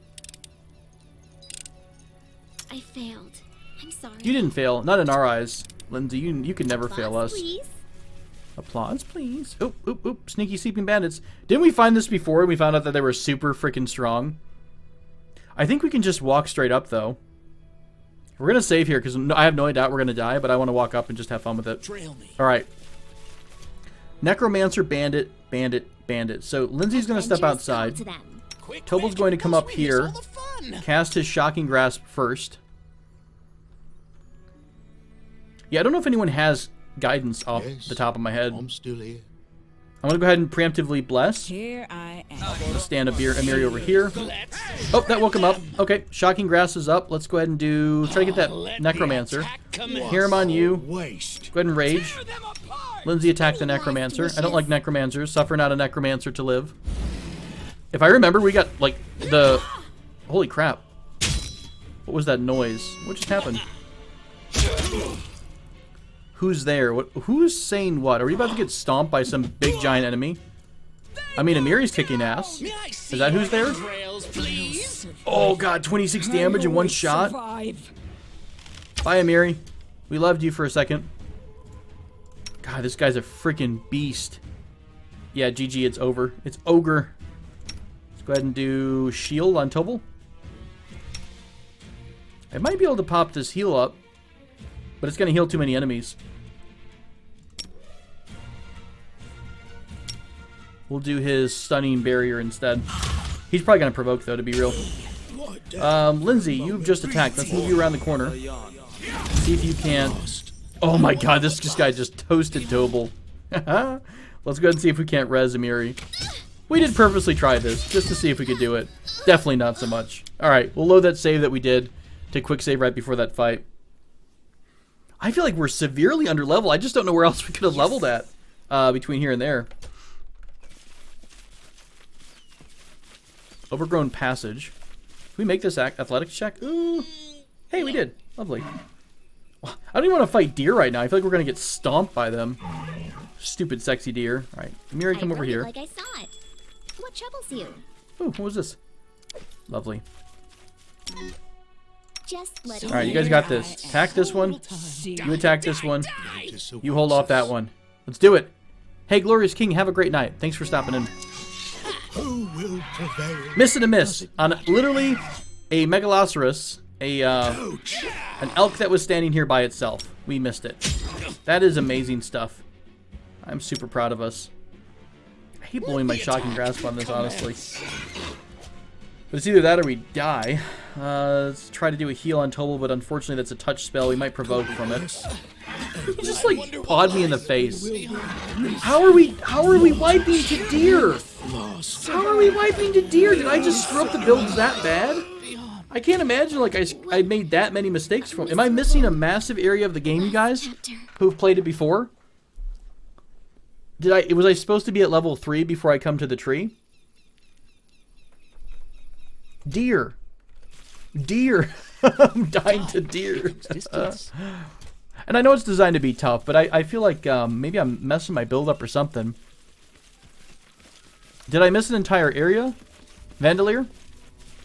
I failed. I'm sorry. You didn't fail, not in our eyes, Lindsay. You can never fail us. Please. Applause, please. Oop, oop, oop. Sneaky sleeping bandits. Didn't we find this before and we found out that they were super freaking strong? I think we can just walk straight up, though. We're going to save here because I have no doubt we're going to die, but I want to walk up and just have fun with it. All right. Necromancer, bandit, bandit, bandit. So Lindsay's going to step outside. Cobolds going to come up here, cast his Shocking Grasp first. Yeah, I don't know if anyone has guidance off the top of my head. I'm still here. I'm going to go ahead and preemptively bless. Here I am. Let's stand a Miri over here. Oh, that woke him up. Okay, Shocking Grass is up. Let's go ahead and try to get that Necromancer. Hiram on you. Waste. Go ahead and rage. Lindsay attack the Necromancer. I don't like Necromancers. Suffer not a Necromancer to live. If I remember, we got, like, the... Holy crap. What was that noise? What just happened? Who's there? Who's saying what? Are we about to get stomped by some big giant enemy? I mean, Amiri's kicking ass. Is that who's there? Oh god, 26 damage in one shot. Bye, Amiri. We loved you for a second. God, this guy's a freaking beast. Yeah, GG, it's over. It's ogre. Let's go ahead and do shield on Tobal. I might be able to pop this heal up, but it's going to heal too many enemies. We'll do his stunning barrier instead. He's probably going to provoke, though, to be real. Lindsay, you've just attacked. Let's move you around the corner. See if you can... Oh my god, this guy just toasted Tobal. Let's go ahead and see if we can't res Amiri. We did purposely try this, just to see if we could do it. Definitely not so much. Alright, we'll load that save that we did to quick save right before that fight. I feel like we're severely under level. I just don't know where else we could have leveled at between here and there. Overgrown Passage. Can we make this athletics check? Ooh. Hey, we did. Lovely. I don't even want to fight deer right now. I feel like we're going to get stomped by them. Stupid, sexy deer. All right. Amiri, come over here. Like I saw it. What troubles you? Ooh, what was this? Lovely. Just let All right, you guys got this. Attack this one. You attack this one. You hold off that one. Let's do it. Hey, Glorious King, have a great night. Thanks for stopping in. Who will prevail? Miss and a miss on literally a Megalosaurus, an elk that was standing here by itself. We missed it. That is amazing stuff. I'm super proud of us. I hate blowing my Shocking Grasp on this, honestly. But it's either that or we die. Let's try to do a heal on Tobal, but unfortunately that's a touch spell. We might provoke from it. He just like pawed me in the face. How are we wiping to deer? How are we wiping to deer? Did I just screw up the builds that bad? I can't imagine like I made that many mistakes from. Am I missing a massive area of the game, you guys who've played it before? Was I supposed to be at level 3 before I come to the tree? Deer. Deer. I'm dying to deer. And And I know it's designed to be tough, but I feel like maybe I'm messing my build up or something. Did I miss an entire area? Vandalier?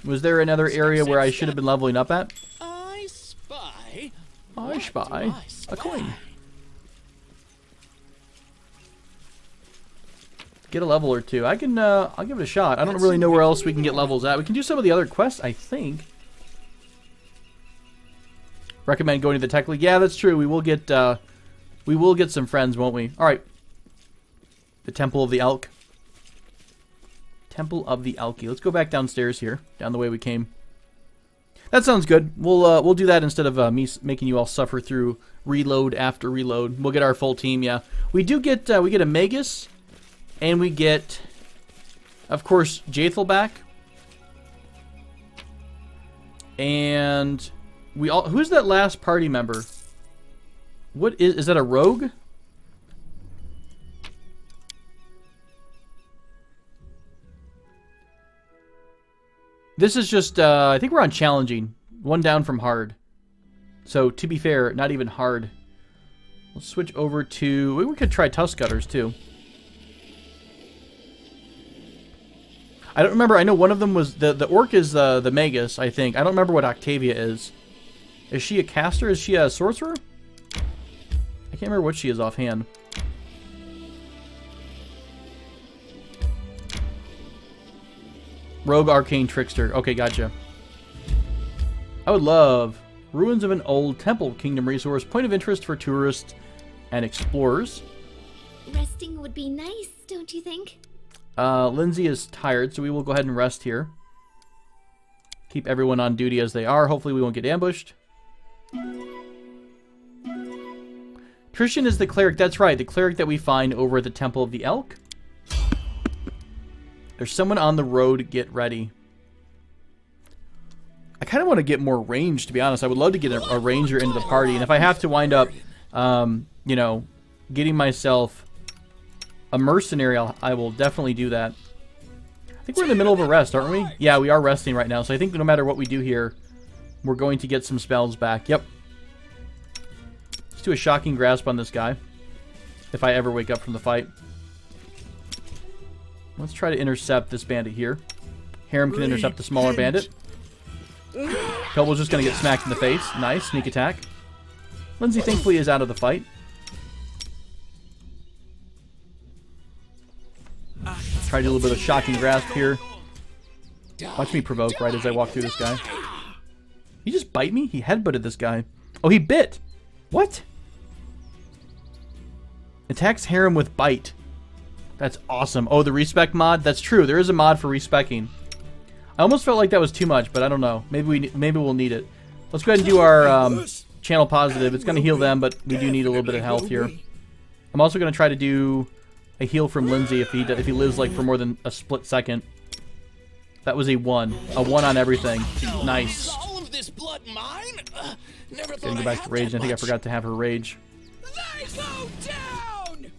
Was there another area where I should have been leveling up at? I spy. I spy a coin. Get a level or two. I can, I'll give it a shot. I don't really know where else we can get levels at. We can do some of the other quests, I think. Recommend going to the Tech League. Yeah, that's true. We will get some friends, won't we? All right. The Temple of the Elk. Temple of the Elky. Let's go back downstairs here, down the way we came. That sounds good. We'll do that instead of me making you all suffer through reload after reload. We'll get our full team. Yeah, we do get we get a Magus, and we get, of course, Jaethel back, and we all. Who's that last party member? What is that? A rogue? This is just, I think we're on challenging. One down from hard. So, to be fair, not even hard. Let's switch over to, we could try tusk cutters too. I don't remember, I know one of them was, the orc is the Magus, I think. I don't remember what Octavia is. Is she a caster? Is she a sorcerer? I can't remember what she is offhand. Rogue Arcane Trickster. Okay, gotcha. I would love ruins of an old temple kingdom resource. Point of interest for tourists and explorers. Resting would be nice, don't you think? Lindsay is tired, so we will go ahead and rest here. Keep everyone on duty as they are. Hopefully we won't get ambushed. Trishan is the cleric. That's right, the cleric that we find over at the Temple of the Elk. There's someone on the road. Get ready. I kind of want to get more range, to be honest. I would love to get a ranger into the party. And if I have to wind up, you know, getting myself a mercenary, I will definitely do that. I think we're in the middle of a rest, aren't we? Yeah, we are resting right now. So I think no matter what we do here, we're going to get some spells back. Yep. Let's do a shocking grasp on this guy. If I ever wake up from the fight. Let's try to intercept this bandit here. Harem can intercept the smaller bandit. Cobolds just going to get smacked in the face. Nice. Sneak attack. Lindsay thankfully is out of the fight. Let's try to do a little bit of shocking grasp here. Watch me provoke right as I walk through this guy. He just bite me? He headbutted this guy. Oh, he bit. What? Attacks Harem with bite. That's awesome. Oh, the respec mod? That's true. There is a mod for respecking. I almost felt like that was too much, but I don't know. Maybe we'll need it. Let's go ahead and do our channel positive. It's going to heal them, but we do need a little bit of health here. I'm also going to try to do a heal from Lindsay if he lives like for more than a split second. That was a 1. A 1 on everything. Nice. All of this blood mine? Never thought Gonna go back to rage. I think I forgot to have her rage. They go down.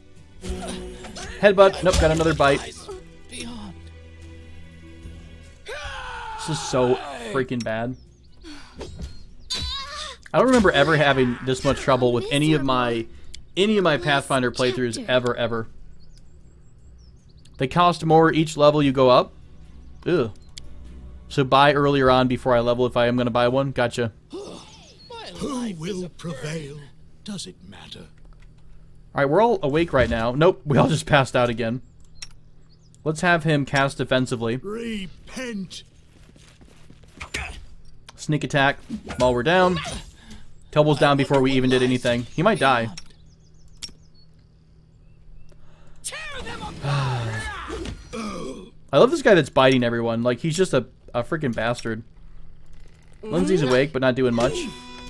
Headbutt. Nope, got another bite. Beyond. This is so freaking bad. I don't remember ever having this much trouble with any of my Pathfinder playthroughs ever. They cost more each level you go up. Ugh. So buy earlier on before I level if I am going to buy one. Gotcha. Who will prevail? Does it matter? Alright, we're all awake right now. Nope, we all just passed out again. Let's have him cast defensively. Repent. Sneak attack while we're down. Cobolds down before we even did anything. He might die. I love this guy that's biting everyone. Like, he's just a freaking bastard. Lindsay's awake, but not doing much.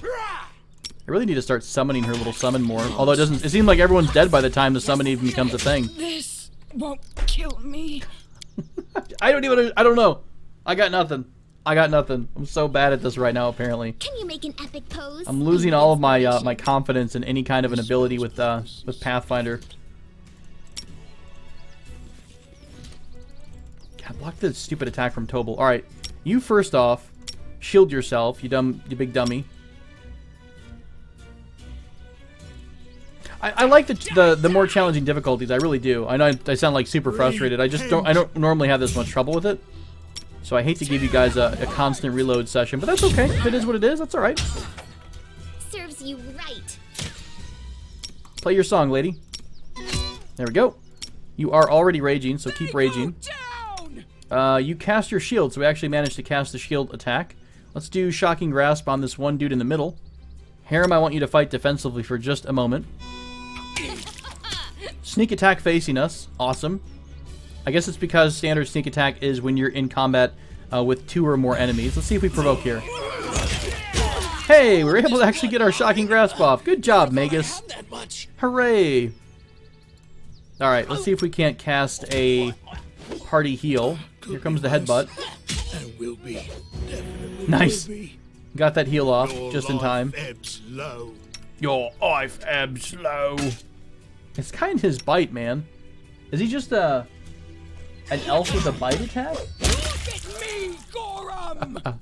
I really need to start summoning her little summon more. Although it seems like everyone's dead by the time the summon even becomes a thing. This won't kill me. I don't know. I got nothing. I'm so bad at this right now, apparently. Can you make an epic pose? I'm losing all of my my confidence in any kind of an ability with Pathfinder. God, block the stupid attack from Tobal. All right, you first off, shield yourself, you big dummy. I like the more challenging difficulties. I really do. I know I sound like super frustrated. I don't normally have this much trouble with it. So I hate to give you guys a constant reload session, but that's okay. If it is what it is, that's all right. Serves you right. Play your song, lady. There we go. You are already raging, so keep raging. You cast your shield, so we actually managed to cast the shield attack. Let's do Shocking Grasp on this one dude in the middle. Harem, I want you to fight defensively for just a moment. Sneak attack facing us. Awesome. I guess it's because standard sneak attack is when you're in combat with 2 or more enemies. Let's see if we provoke here. Hey, we were able to actually get our Shocking Grasp off. Good job, Magus. Hooray. Alright, let's see if we can't cast a party heal. Here comes the headbutt. Nice. Got that heal off just in time. Your life ebbs slow. It's kind of his bite, man. Is he just an elf with a bite attack? Look at me, Gorum!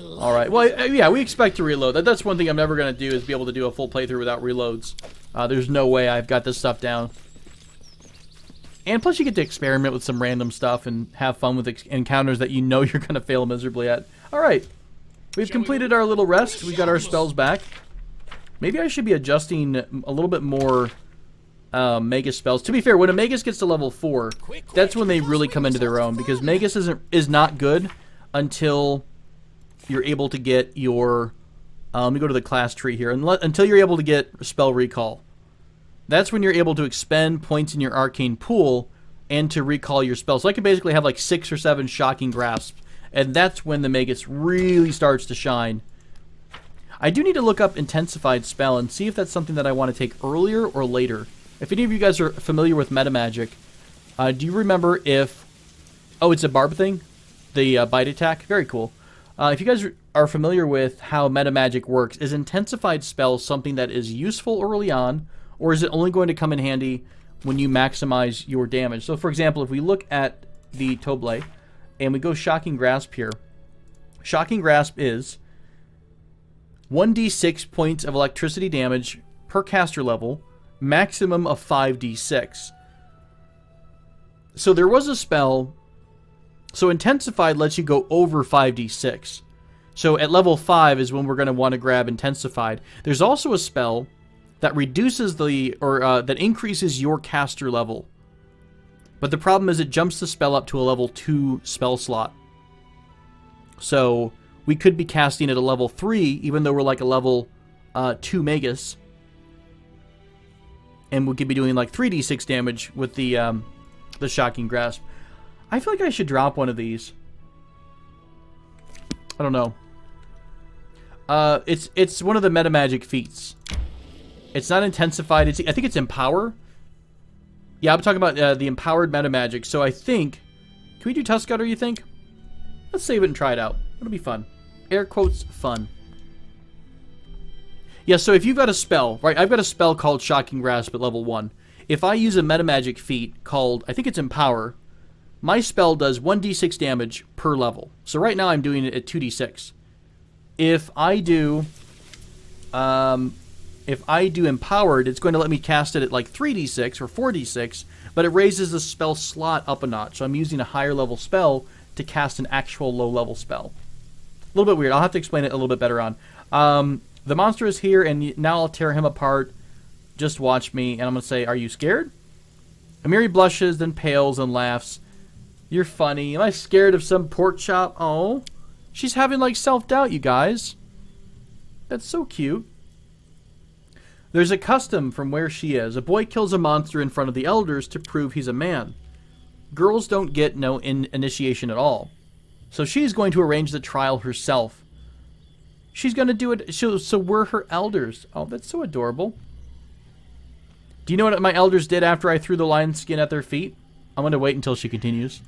Alright, well, yeah, we expect to reload. That's one thing I'm never going to do is be able to do a full playthrough without reloads. There's no way I've got this stuff down. And plus you get to experiment with some random stuff and have fun with encounters that you know you're going to fail miserably at. Alright, we've completed our little rest. We got our spells back. Maybe I should be adjusting a little bit more Magus spells. To be fair, when a Magus gets to level 4, that's when they really come into their own. Because Magus is not good until you're able to get your... let me go to the class tree here. Until you're able to get Spell Recall. That's when you're able to expend points in your arcane pool and to recall your spells. So I can basically have like 6 or 7 Shocking Grasps. And that's when the Magus really starts to shine. I do need to look up Intensified Spell and see if that's something that I want to take earlier or later. If any of you guys are familiar with Metamagic, do you remember if... Oh, it's a barb thing? The bite attack? Very cool. If you guys are familiar with how Metamagic works, is Intensified Spell something that is useful early on, or is it only going to come in handy when you maximize your damage? So, for example, if we look at the Toblé, and we go Shocking Grasp here, Shocking Grasp is 1d6 points of electricity damage per caster level, maximum of 5d6. So there was a spell... So Intensified lets you go over 5d6. So at level 5 is when we're going to want to grab Intensified. There's also a spell that reduces the... that increases your caster level. But the problem is it jumps the spell up to a level 2 spell slot. So we could be casting at a level 3, even though we're like a level 2 Magus. And we could be doing like 3d6 damage with the Shocking Grasp. I feel like I should drop one of these. I don't know. It's one of the Metamagic feats. It's not Intensified. I think it's Empower. Yeah, I'm talking about the Empowered Metamagic. So I think... Can we do Tusk Cutter, you think? Let's save it and try it out. It'll be fun. Air quotes, fun. Yeah, so if you've got a spell, right? I've got a spell called Shocking Grasp at level 1. If I use a Metamagic feat called... I think it's Empower... My spell does 1d6 damage per level. So right now I'm doing it at 2d6. If I do Empowered, it's going to let me cast it at like 3d6 or 4d6, but it raises the spell slot up a notch. So I'm using a higher level spell to cast an actual low level spell. A little bit weird. I'll have to explain it a little bit better on. The monster is here, and now I'll tear him apart. Just watch me, and I'm going to say, are you scared? Amiri blushes, then pales and laughs. You're funny. Am I scared of some pork chop? Oh, she's having like self-doubt, you guys. That's so cute. There's a custom from where she is. A boy kills a monster in front of the elders to prove he's a man. Girls don't get no initiation at all. So she's going to arrange the trial herself. She's going to do it. So we're her elders. Oh, that's so adorable. Do you know what my elders did after I threw the lion skin at their feet? I'm going to wait until she continues.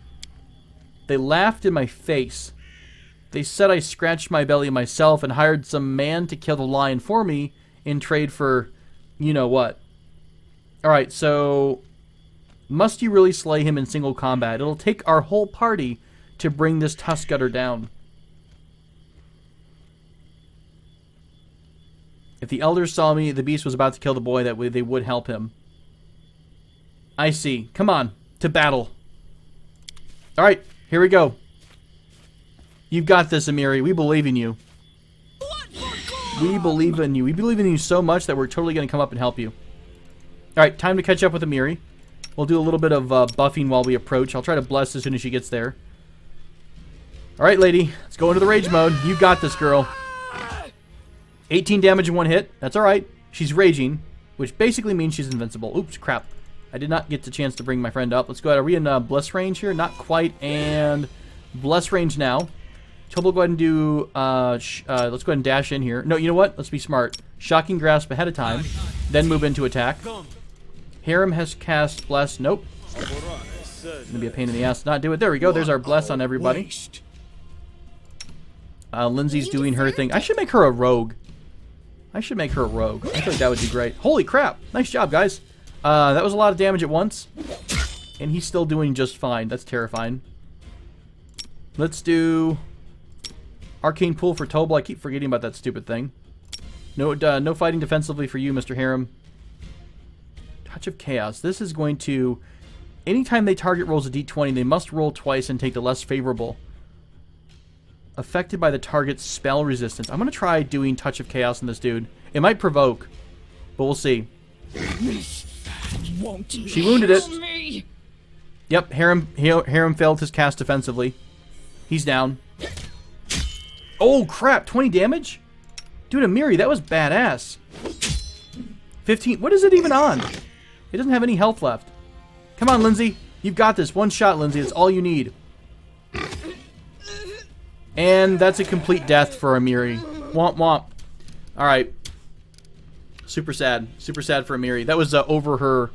They laughed in my face. They said I scratched my belly myself and hired some man to kill the lion for me in trade for you know what. Alright, so must you really slay him in single combat? It'll take our whole party to bring this tusk cutter down. If the elders saw me, the beast was about to kill the boy, that way they would help him. I see. Come on. To battle. Alright, here we go. You've got this, Amiri. We believe in you. We believe in you. We believe in you so much that we're totally going to come up and help you. Alright, time to catch up with Amiri. We'll do a little bit of buffing while we approach. I'll try to bless as soon as she gets there. Alright, lady. Let's go into the rage mode. You got this, girl. 18 damage in one hit. That's alright. She's raging, which basically means she's invincible. Oops, crap. I did not get the chance to bring my friend up. Let's go ahead. Are we in bless range here? Not quite. And bless range now. So we'll go ahead and do... let's go ahead and dash in here. No, you know what? Let's be smart. Shocking grasp ahead of time. Then move into attack. Harem has cast bless. Nope. It's gonna be a pain in the ass to not do it. There we go. There's our bless on everybody. Lindsay's doing her thing. I should make her a rogue. I should make her a rogue. I think that would be great. Holy crap. Nice job, guys. That was a lot of damage at once. And he's still doing just fine. That's terrifying. Let's do... Arcane Pool for Tobal. I keep forgetting about that stupid thing. No fighting defensively for you, Mr. Harem. Touch of Chaos. This is going to... Anytime they target rolls a d20, they must roll twice and take the less favorable. Affected by the target's spell resistance. I'm going to try doing Touch of Chaos on this dude. It might provoke, but we'll see. She wounded it. Yep, Harem failed his cast defensively. He's down. Oh, crap. 20 damage? Dude, Amiri, that was badass. 15. What is it even on? It doesn't have any health left. Come on, Lindsay. You've got this. One shot, Lindsay. That's all you need. And that's a complete death for Amiri. Womp womp. Alright. Super sad. Super sad for Amiri. That was over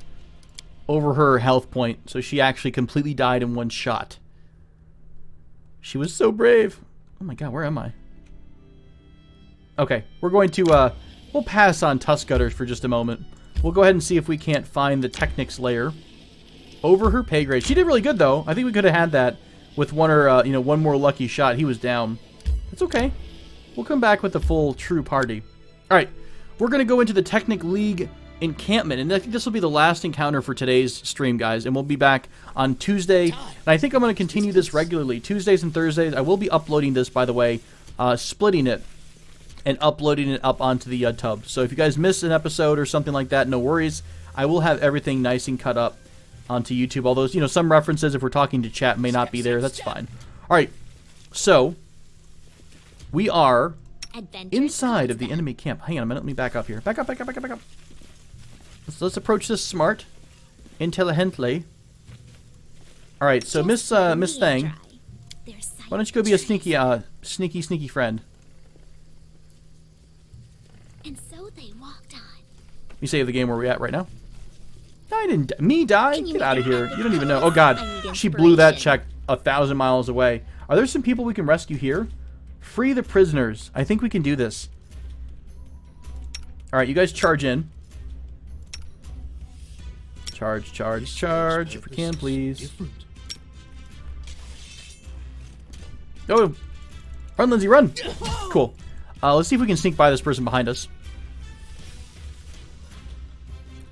her health point. So she actually completely died in one shot. She was so brave. Oh my god, where am I? Okay, we're going to, we'll pass on Tusk Gutters for just a moment. We'll go ahead and see if we can't find the Technic's lair. Over her pay grade. She did really good, though. I think we could have had that with one or, one more lucky shot. He was down. It's okay. We'll come back with the full true party. Alright, we're going to go into the Technic League encampment, and I think this will be the last encounter for today's stream, guys, and we'll be back on Tuesday, and I think I'm going to continue this regularly, Tuesdays and Thursdays. I will be uploading this, by the way, splitting it and uploading it up onto the tub, so if you guys miss an episode or something like that, no worries. I will have everything nice and cut up onto YouTube, although, some references, if we're talking to chat, may not be there. That's fine. Alright, so we are inside of the enemy camp. Hang on a minute, let me back up here. Back up. Let's approach this smart, intelligently. All right, so Miss Thang, why don't you go be a sneaky friend? And so they walked on. You save the game where we're at right now. I didn't. Me die? Get out of here! You don't even know. Oh God, she blew that check 1,000 miles away. Are there some people we can rescue here? Free the prisoners. I think we can do this. All right, you guys charge in. Charge, if we can, please. Oh! Run, Lindsay, run! Cool. Let's see if we can sneak by this person behind us.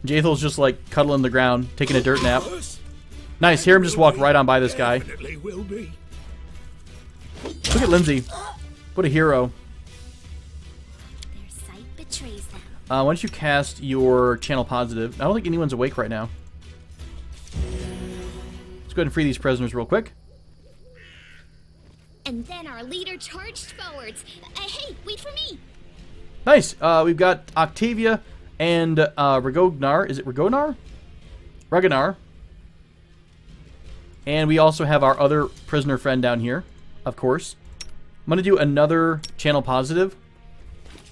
Jathel's just, like, cuddling the ground, taking a dirt nap. Nice, Harem just walked right on by this guy. Look at Lindsay. What a hero. Their sight betrays them. Why don't you cast your channel positive? I don't think anyone's awake right now. Let's go ahead and free these prisoners real quick. And then our leader charged forwards. Hey, wait for me. Nice. We've got Octavia and Regognar. Is it Regognar? Regonar. And we also have our other prisoner friend down here, of course. I'm going to do another channel positive.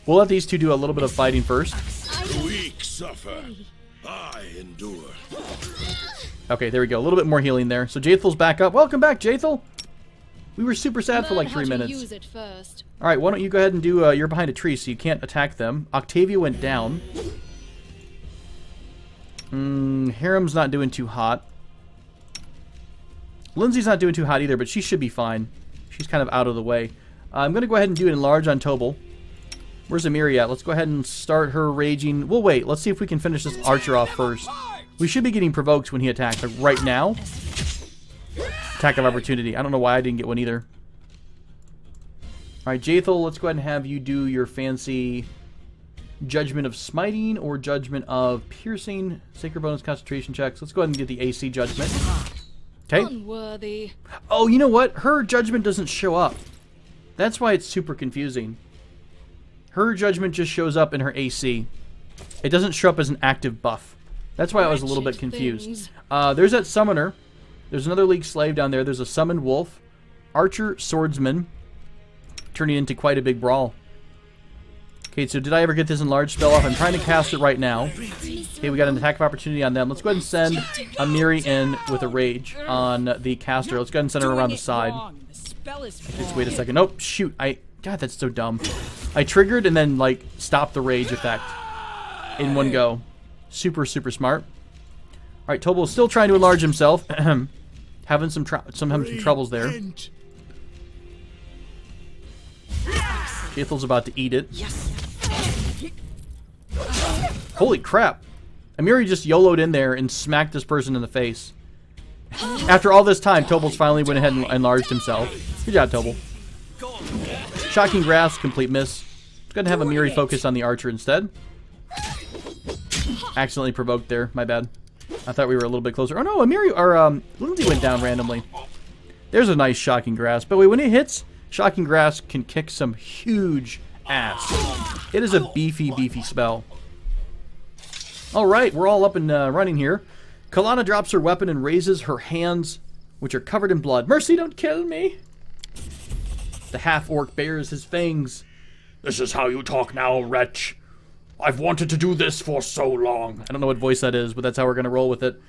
We'll let these two do a little bit of fighting first. The weak suffer. I endure. Okay, there we go. A little bit more healing there. So Jathel's back up. Welcome back, Jathel. We were super sad for like 3 minutes. Use it first. All right, why don't you go ahead and do... you're behind a tree, so you can't attack them. Octavia went down. Harem's not doing too hot. Lindsay's not doing too hot either, but she should be fine. She's kind of out of the way. I'm going to go ahead and do an enlarge on Tobal. Where's Amiri at? Let's go ahead and start her raging. We'll wait. Let's see if we can finish this archer off first. We should be getting provoked when he attacks. Like right now. Attack of opportunity. I don't know why I didn't get one either. Alright, Jaethel, let's go ahead and have you do your fancy Judgment of Smiting or Judgment of Piercing. Sacred bonus concentration checks. Let's go ahead and get the AC Judgment. Okay. Unworthy. Oh, you know what? Her Judgment doesn't show up. That's why it's super confusing. Her Judgment just shows up in her AC. It doesn't show up as an active buff. That's why I was a little bit confused. There's that Summoner. There's another League Slave down there. There's a Summoned Wolf. Archer, Swordsman. Turning into quite a big brawl. Okay, so did I ever get this enlarged spell off? I'm trying to cast it right now. Okay, we got an attack of opportunity on them. Let's go ahead and send Amiri in with a rage on the caster. Let's go ahead and send her around the side. Just wait a second. Nope, shoot. God, that's so dumb. I triggered and then, like, stopped the rage effect in one go. Super, super smart. Alright, Tobel's still trying to enlarge himself. Having some troubles there. Jaethel's about to eat it. Holy crap. Amiri just YOLO'd in there and smacked this person in the face. After all this time, Tobel's finally went ahead and enlarged himself. Good job, Tobel. Shocking Grasp, complete miss. Let's go ahead and have Amiri focus on the archer instead. Accidentally provoked there. My bad. I thought we were a little bit closer. Oh no, Amiri, or Lindsay went down randomly. There's a nice Shocking Grasp. But wait, when it hits, Shocking Grasp can kick some huge ass. It is a beefy, beefy spell. Alright, we're all up and running here. Kalana drops her weapon and raises her hands, which are covered in blood. Mercy, don't kill me! The half-orc bares his fangs. This is how you talk now, wretch. I've wanted to do this for so long. I don't know what voice that is, but that's how we're going to roll with it.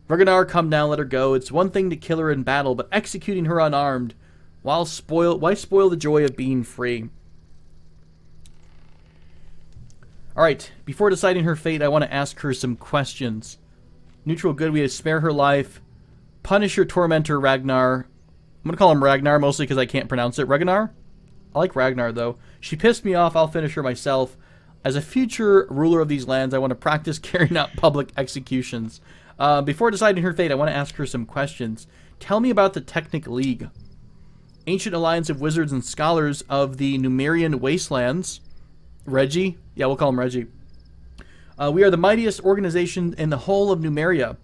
Ragnar, come down, let her go. It's one thing to kill her in battle, but executing her unarmed, why spoil the joy of being free? Alright, before deciding her fate, I want to ask her some questions. Neutral good, we have spare her life. Punish your tormentor, Ragnar. I'm going to call him Ragnar, mostly because I can't pronounce it. Ragnar? I like Ragnar, though. She pissed me off, I'll finish her myself. As a future ruler of these lands, I want to practice carrying out public executions. Before deciding her fate, I want to ask her some questions. Tell me about the Technic League. Ancient alliance of wizards and scholars of the Numerian wastelands. Reggie? Yeah, we'll call him Reggie. We are the mightiest organization in the whole of Numeria.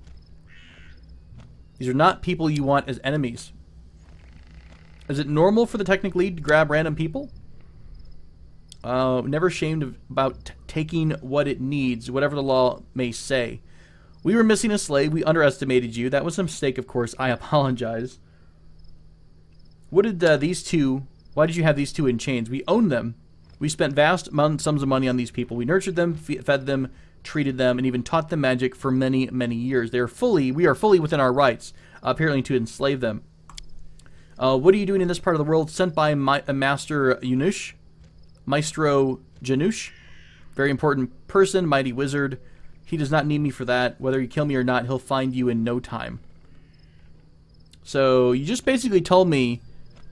These are not people you want as enemies. Is it normal for the Technic League to grab random people? Never ashamed about taking what it needs, whatever the law may say. We were missing a slave. We underestimated you. That was a mistake, of course. I apologize. What did these two... Why did you have these two in chains? We owned them. We spent vast sums of money on these people. We nurtured them, fed them, treated them, and even taught them magic for many, many years. We are fully within our rights, apparently, to enslave them. What are you doing in this part of the world? Sent by Master Yunush. Maestro Janush. Very important person, mighty wizard. He does not need me for that. Whether you kill me or not, he'll find you in no time. So, you just basically told me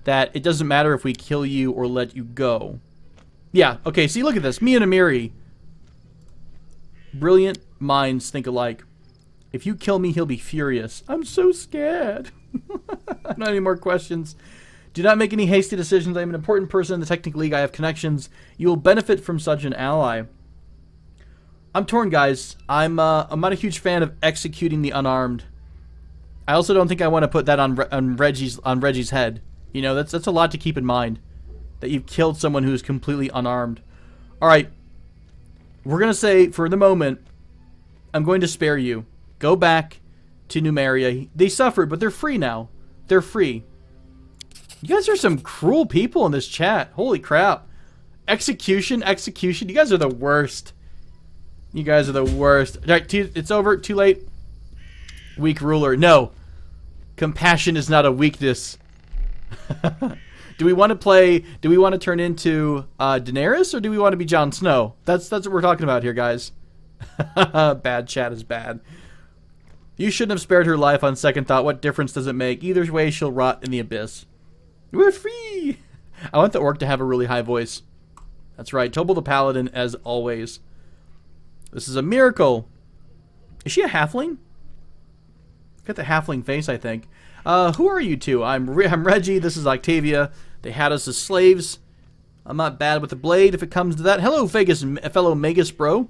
that it doesn't matter if we kill you or let you go. Yeah, okay, see, look at this. Me and Amiri. Brilliant minds think alike. If you kill me, he'll be furious. I'm so scared. Not any more questions. Do not make any hasty decisions. I am an important person in the Technic League. I have connections. You will benefit from such an ally. I'm torn, guys. I'm not a huge fan of executing the unarmed. I also don't think I want to put that on Reggie's head. You know, that's a lot to keep in mind. That you've killed someone who's completely unarmed. Alright. We're going to say, for the moment, I'm going to spare you. Go back to Numeria. They suffered, but they're free now. They're free. You guys are some cruel people in this chat. Holy crap. Execution. You guys are the worst. You guys are the worst. Alright, it's over. Too late. Weak ruler. No. Compassion is not a weakness. Do we want to turn into Daenerys, or do we want to be Jon Snow? That's what we're talking about here, guys. Bad chat is bad. You shouldn't have spared her life on second thought. What difference does it make? Either way, she'll rot in the abyss. We're free! I want the orc to have a really high voice. That's right, Tobal the Paladin, as always. This is a miracle. Is she a halfling? Got the halfling face, I think. Who are you two? I'm Reggie. This is Octavia. They had us as slaves. I'm not bad with the blade if it comes to that. Hello, fellow Magus bro.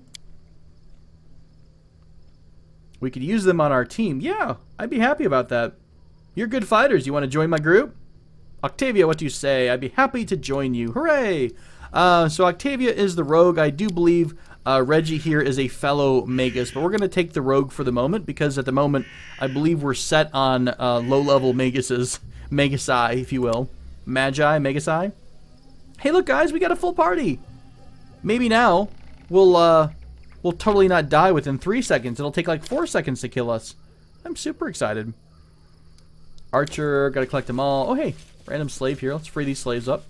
We could use them on our team. Yeah, I'd be happy about that. You're good fighters. You want to join my group? Octavia, what do you say? I'd be happy to join you. Hooray! So Octavia is the rogue. I do believe Reggie here is a fellow Magus, but we're going to take the rogue for the moment because at the moment I believe we're set on low-level Maguses. Magasi, if you will. Magi, Magasi. Hey, look, guys, we got a full party. Maybe now we'll totally not die within 3 seconds. It'll take like 4 seconds to kill us. I'm super excited. Archer, gotta collect them all. Oh, hey, random slave here. Let's free these slaves up.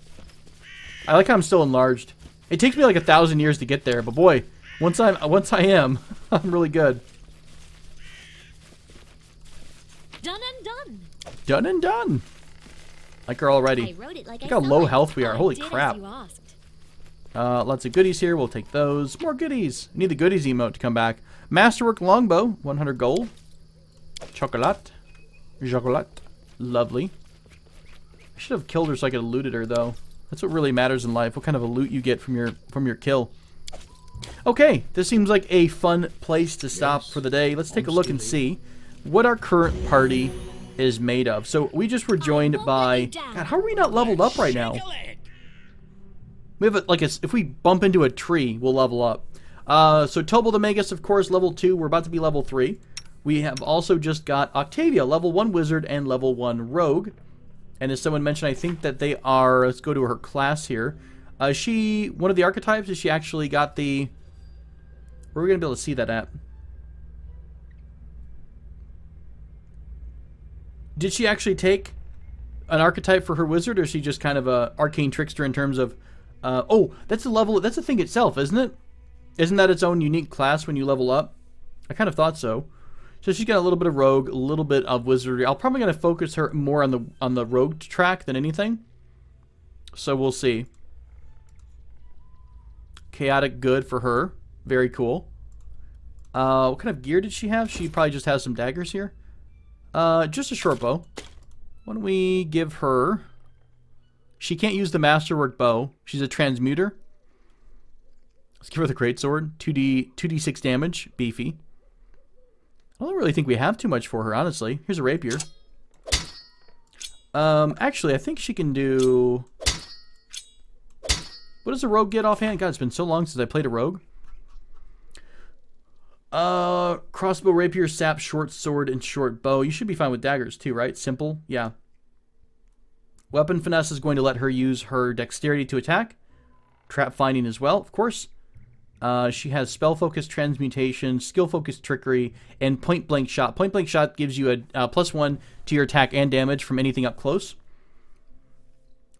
I like how I'm still enlarged. It takes me like 1,000 years to get there, but boy, once I am, I'm really good. Done and done. Done and done. Like her already. I wrote it like Look how low health we are. Holy did as crap. you asked. Lots of goodies here. We'll take those. More goodies. Need the goodies emote to come back. Masterwork longbow, 100 gold. Chocolat. Chocolat. Lovely. I should have killed her so I could have looted her, though. That's what really matters in life. What kind of a loot you get from your kill. Okay, this seems like a fun place to stop for the day. Let's take a look and see what our current party is made of. So we just were joined by... God, how are we not leveled up right now? We have if we bump into a tree, we'll level up. So Tobal the Magus, of course, level 2. We're about to be level 3. We have also just got Octavia, level 1 wizard and level 1 rogue. And as someone mentioned, I think that they are... Let's go to her class here. She... One of the archetypes, is she actually got the... Where are we going to be able to see that at? Did she actually take an archetype for her wizard, or is she just kind of a arcane trickster in terms of... oh, that's a level... That's a thing itself, isn't it? Isn't that its own unique class when you level up? I kind of thought so. So she's got a little bit of rogue, a little bit of wizardry. I'm probably going to focus her more on the rogue track than anything. So we'll see. Chaotic good for her. Very cool. What kind of gear did she have? She probably just has some daggers here. Just a short bow. Why don't we give her... She can't use the masterwork bow. She's a transmuter. Let's give her the greatsword. 2d6 damage. Beefy. I don't really think we have too much for her, honestly. Here's a rapier. Actually, I think she can do... What does a rogue get offhand? God, it's been so long since I played a rogue. Crossbow, rapier, sap, short sword, and short bow. You should be fine with daggers too, right? Simple? Yeah. Weapon finesse is going to let her use her dexterity to attack. Trap finding as well, of course. She has spell focus, transmutation, skill focus, trickery, and point blank shot. Point blank shot gives you a +1 to your attack and damage from anything up close.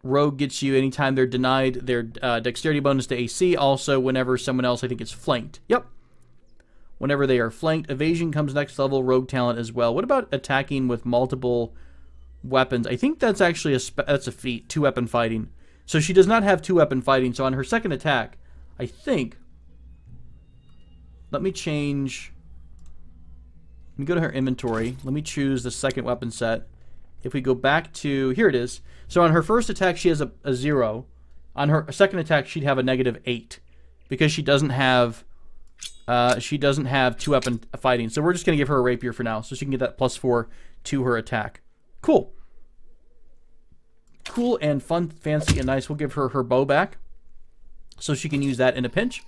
Rogue gets you anytime they're denied their dexterity bonus to AC. Also, whenever someone else, I think, is flanked. Yep. Whenever they are flanked. Evasion comes next level. Rogue talent as well. What about attacking with multiple weapons? I think that's actually that's a feat. 2-weapon fighting. So she does not have 2-weapon fighting. So on her second attack, I think... Let me change... Let me go to her inventory. Let me choose the second weapon set. If we go back to... Here it is. So on her first attack, she has a 0. On her second attack, she'd have a -8. Because she doesn't have... 2-weapon fighting. So we're just going to give her a rapier for now. So she can get that +4 to her attack. Cool. Cool and fun, fancy, and nice. We'll give her her bow back. So she can use that in a pinch.